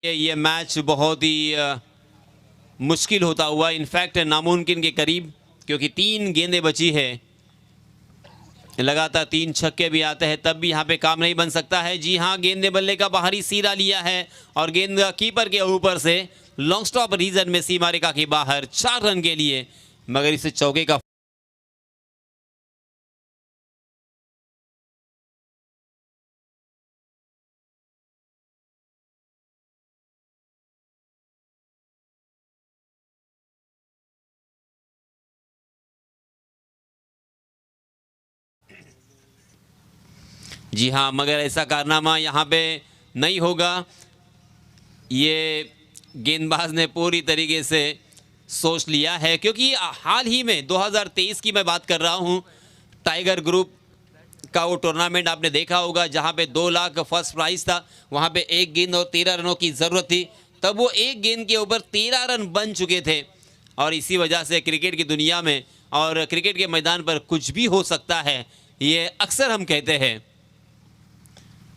ये मैच बहुत ही मुश्किल होता हुआ, इनफैक्ट नामुमकिन के करीब, क्योंकि 3 गेंदें बची है. लगातार 3 छक्के भी आते हैं तब भी यहाँ पे काम नहीं बन सकता है। जी हाँ, गेंद ने बल्ले का बाहरी सीधा लिया है और गेंद कीपर के ऊपर से लॉन्ग स्टॉप रीजन में सीमा रेखा के बाहर 4 रन के लिए, मगर इसे चौके का जी हाँ, मगर ऐसा कारनामा यहाँ पे नहीं होगा। ये गेंदबाज ने पूरी तरीके से सोच लिया है, क्योंकि हाल ही में 2023 की मैं बात कर रहा हूँ, टाइगर ग्रुप का वो टूर्नामेंट आपने देखा होगा जहाँ पे 2 लाख फर्स्ट प्राइज था। वहाँ पे 1 गेंद और 13 रनों की ज़रूरत थी, तब वो 1 गेंद के ऊपर 13 रन बन चुके थे। और इसी वजह से क्रिकेट की दुनिया में और क्रिकेट के मैदान पर कुछ भी हो सकता है, ये अक्सर हम कहते हैं।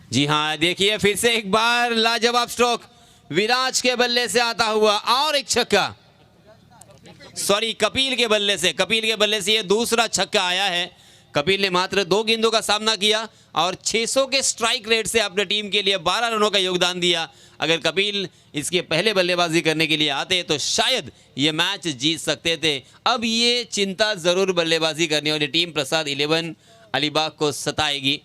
जी हाँ, देखिए फिर से एक बार लाजवाब स्ट्रोक विराज के बल्ले से आता हुआ और एक छक्का, सॉरी कपिल के बल्ले से ये दूसरा छक्का आया है। कपिल ने मात्र 2 गेंदों का सामना किया और 600 के स्ट्राइक रेट से अपने टीम के लिए 12 रनों का योगदान दिया। अगर कपिल इसके पहले बल्लेबाजी करने के लिए आते तो शायद ये मैच जीत सकते थे। अब ये चिंता ज़रूर बल्लेबाजी करने वाली टीम प्रसाद 11 अलीबाग को सताएगी।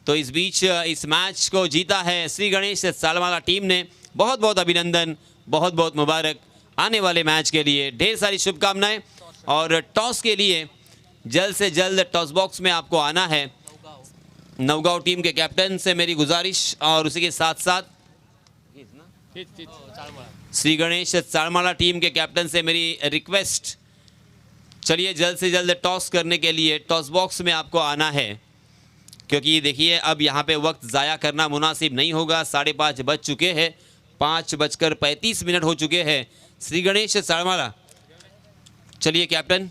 तो इस बीच इस मैच को जीता है श्री गणेश सालमाला टीम ने। बहुत बहुत अभिनंदन, बहुत बहुत मुबारक। आने वाले मैच के लिए ढेर सारी शुभकामनाएं। और टॉस के लिए जल्द से जल्द टॉस बॉक्स में आपको आना है। नवगांव टीम के कैप्टन से मेरी गुजारिश और उसी के साथ साथ श्री गणेश सालमाला टीम के कैप्टन से मेरी रिक्वेस्ट, चलिए जल्द से जल्द टॉस करने के लिए टॉस बॉक्स में आपको आना है, क्योंकि देखिए अब यहाँ पे वक्त ज़ाया करना मुनासिब नहीं होगा। 5:30 बज चुके हैं, 5:35 हो चुके हैं। श्री गणेश सालमाला, चलिए कैप्टन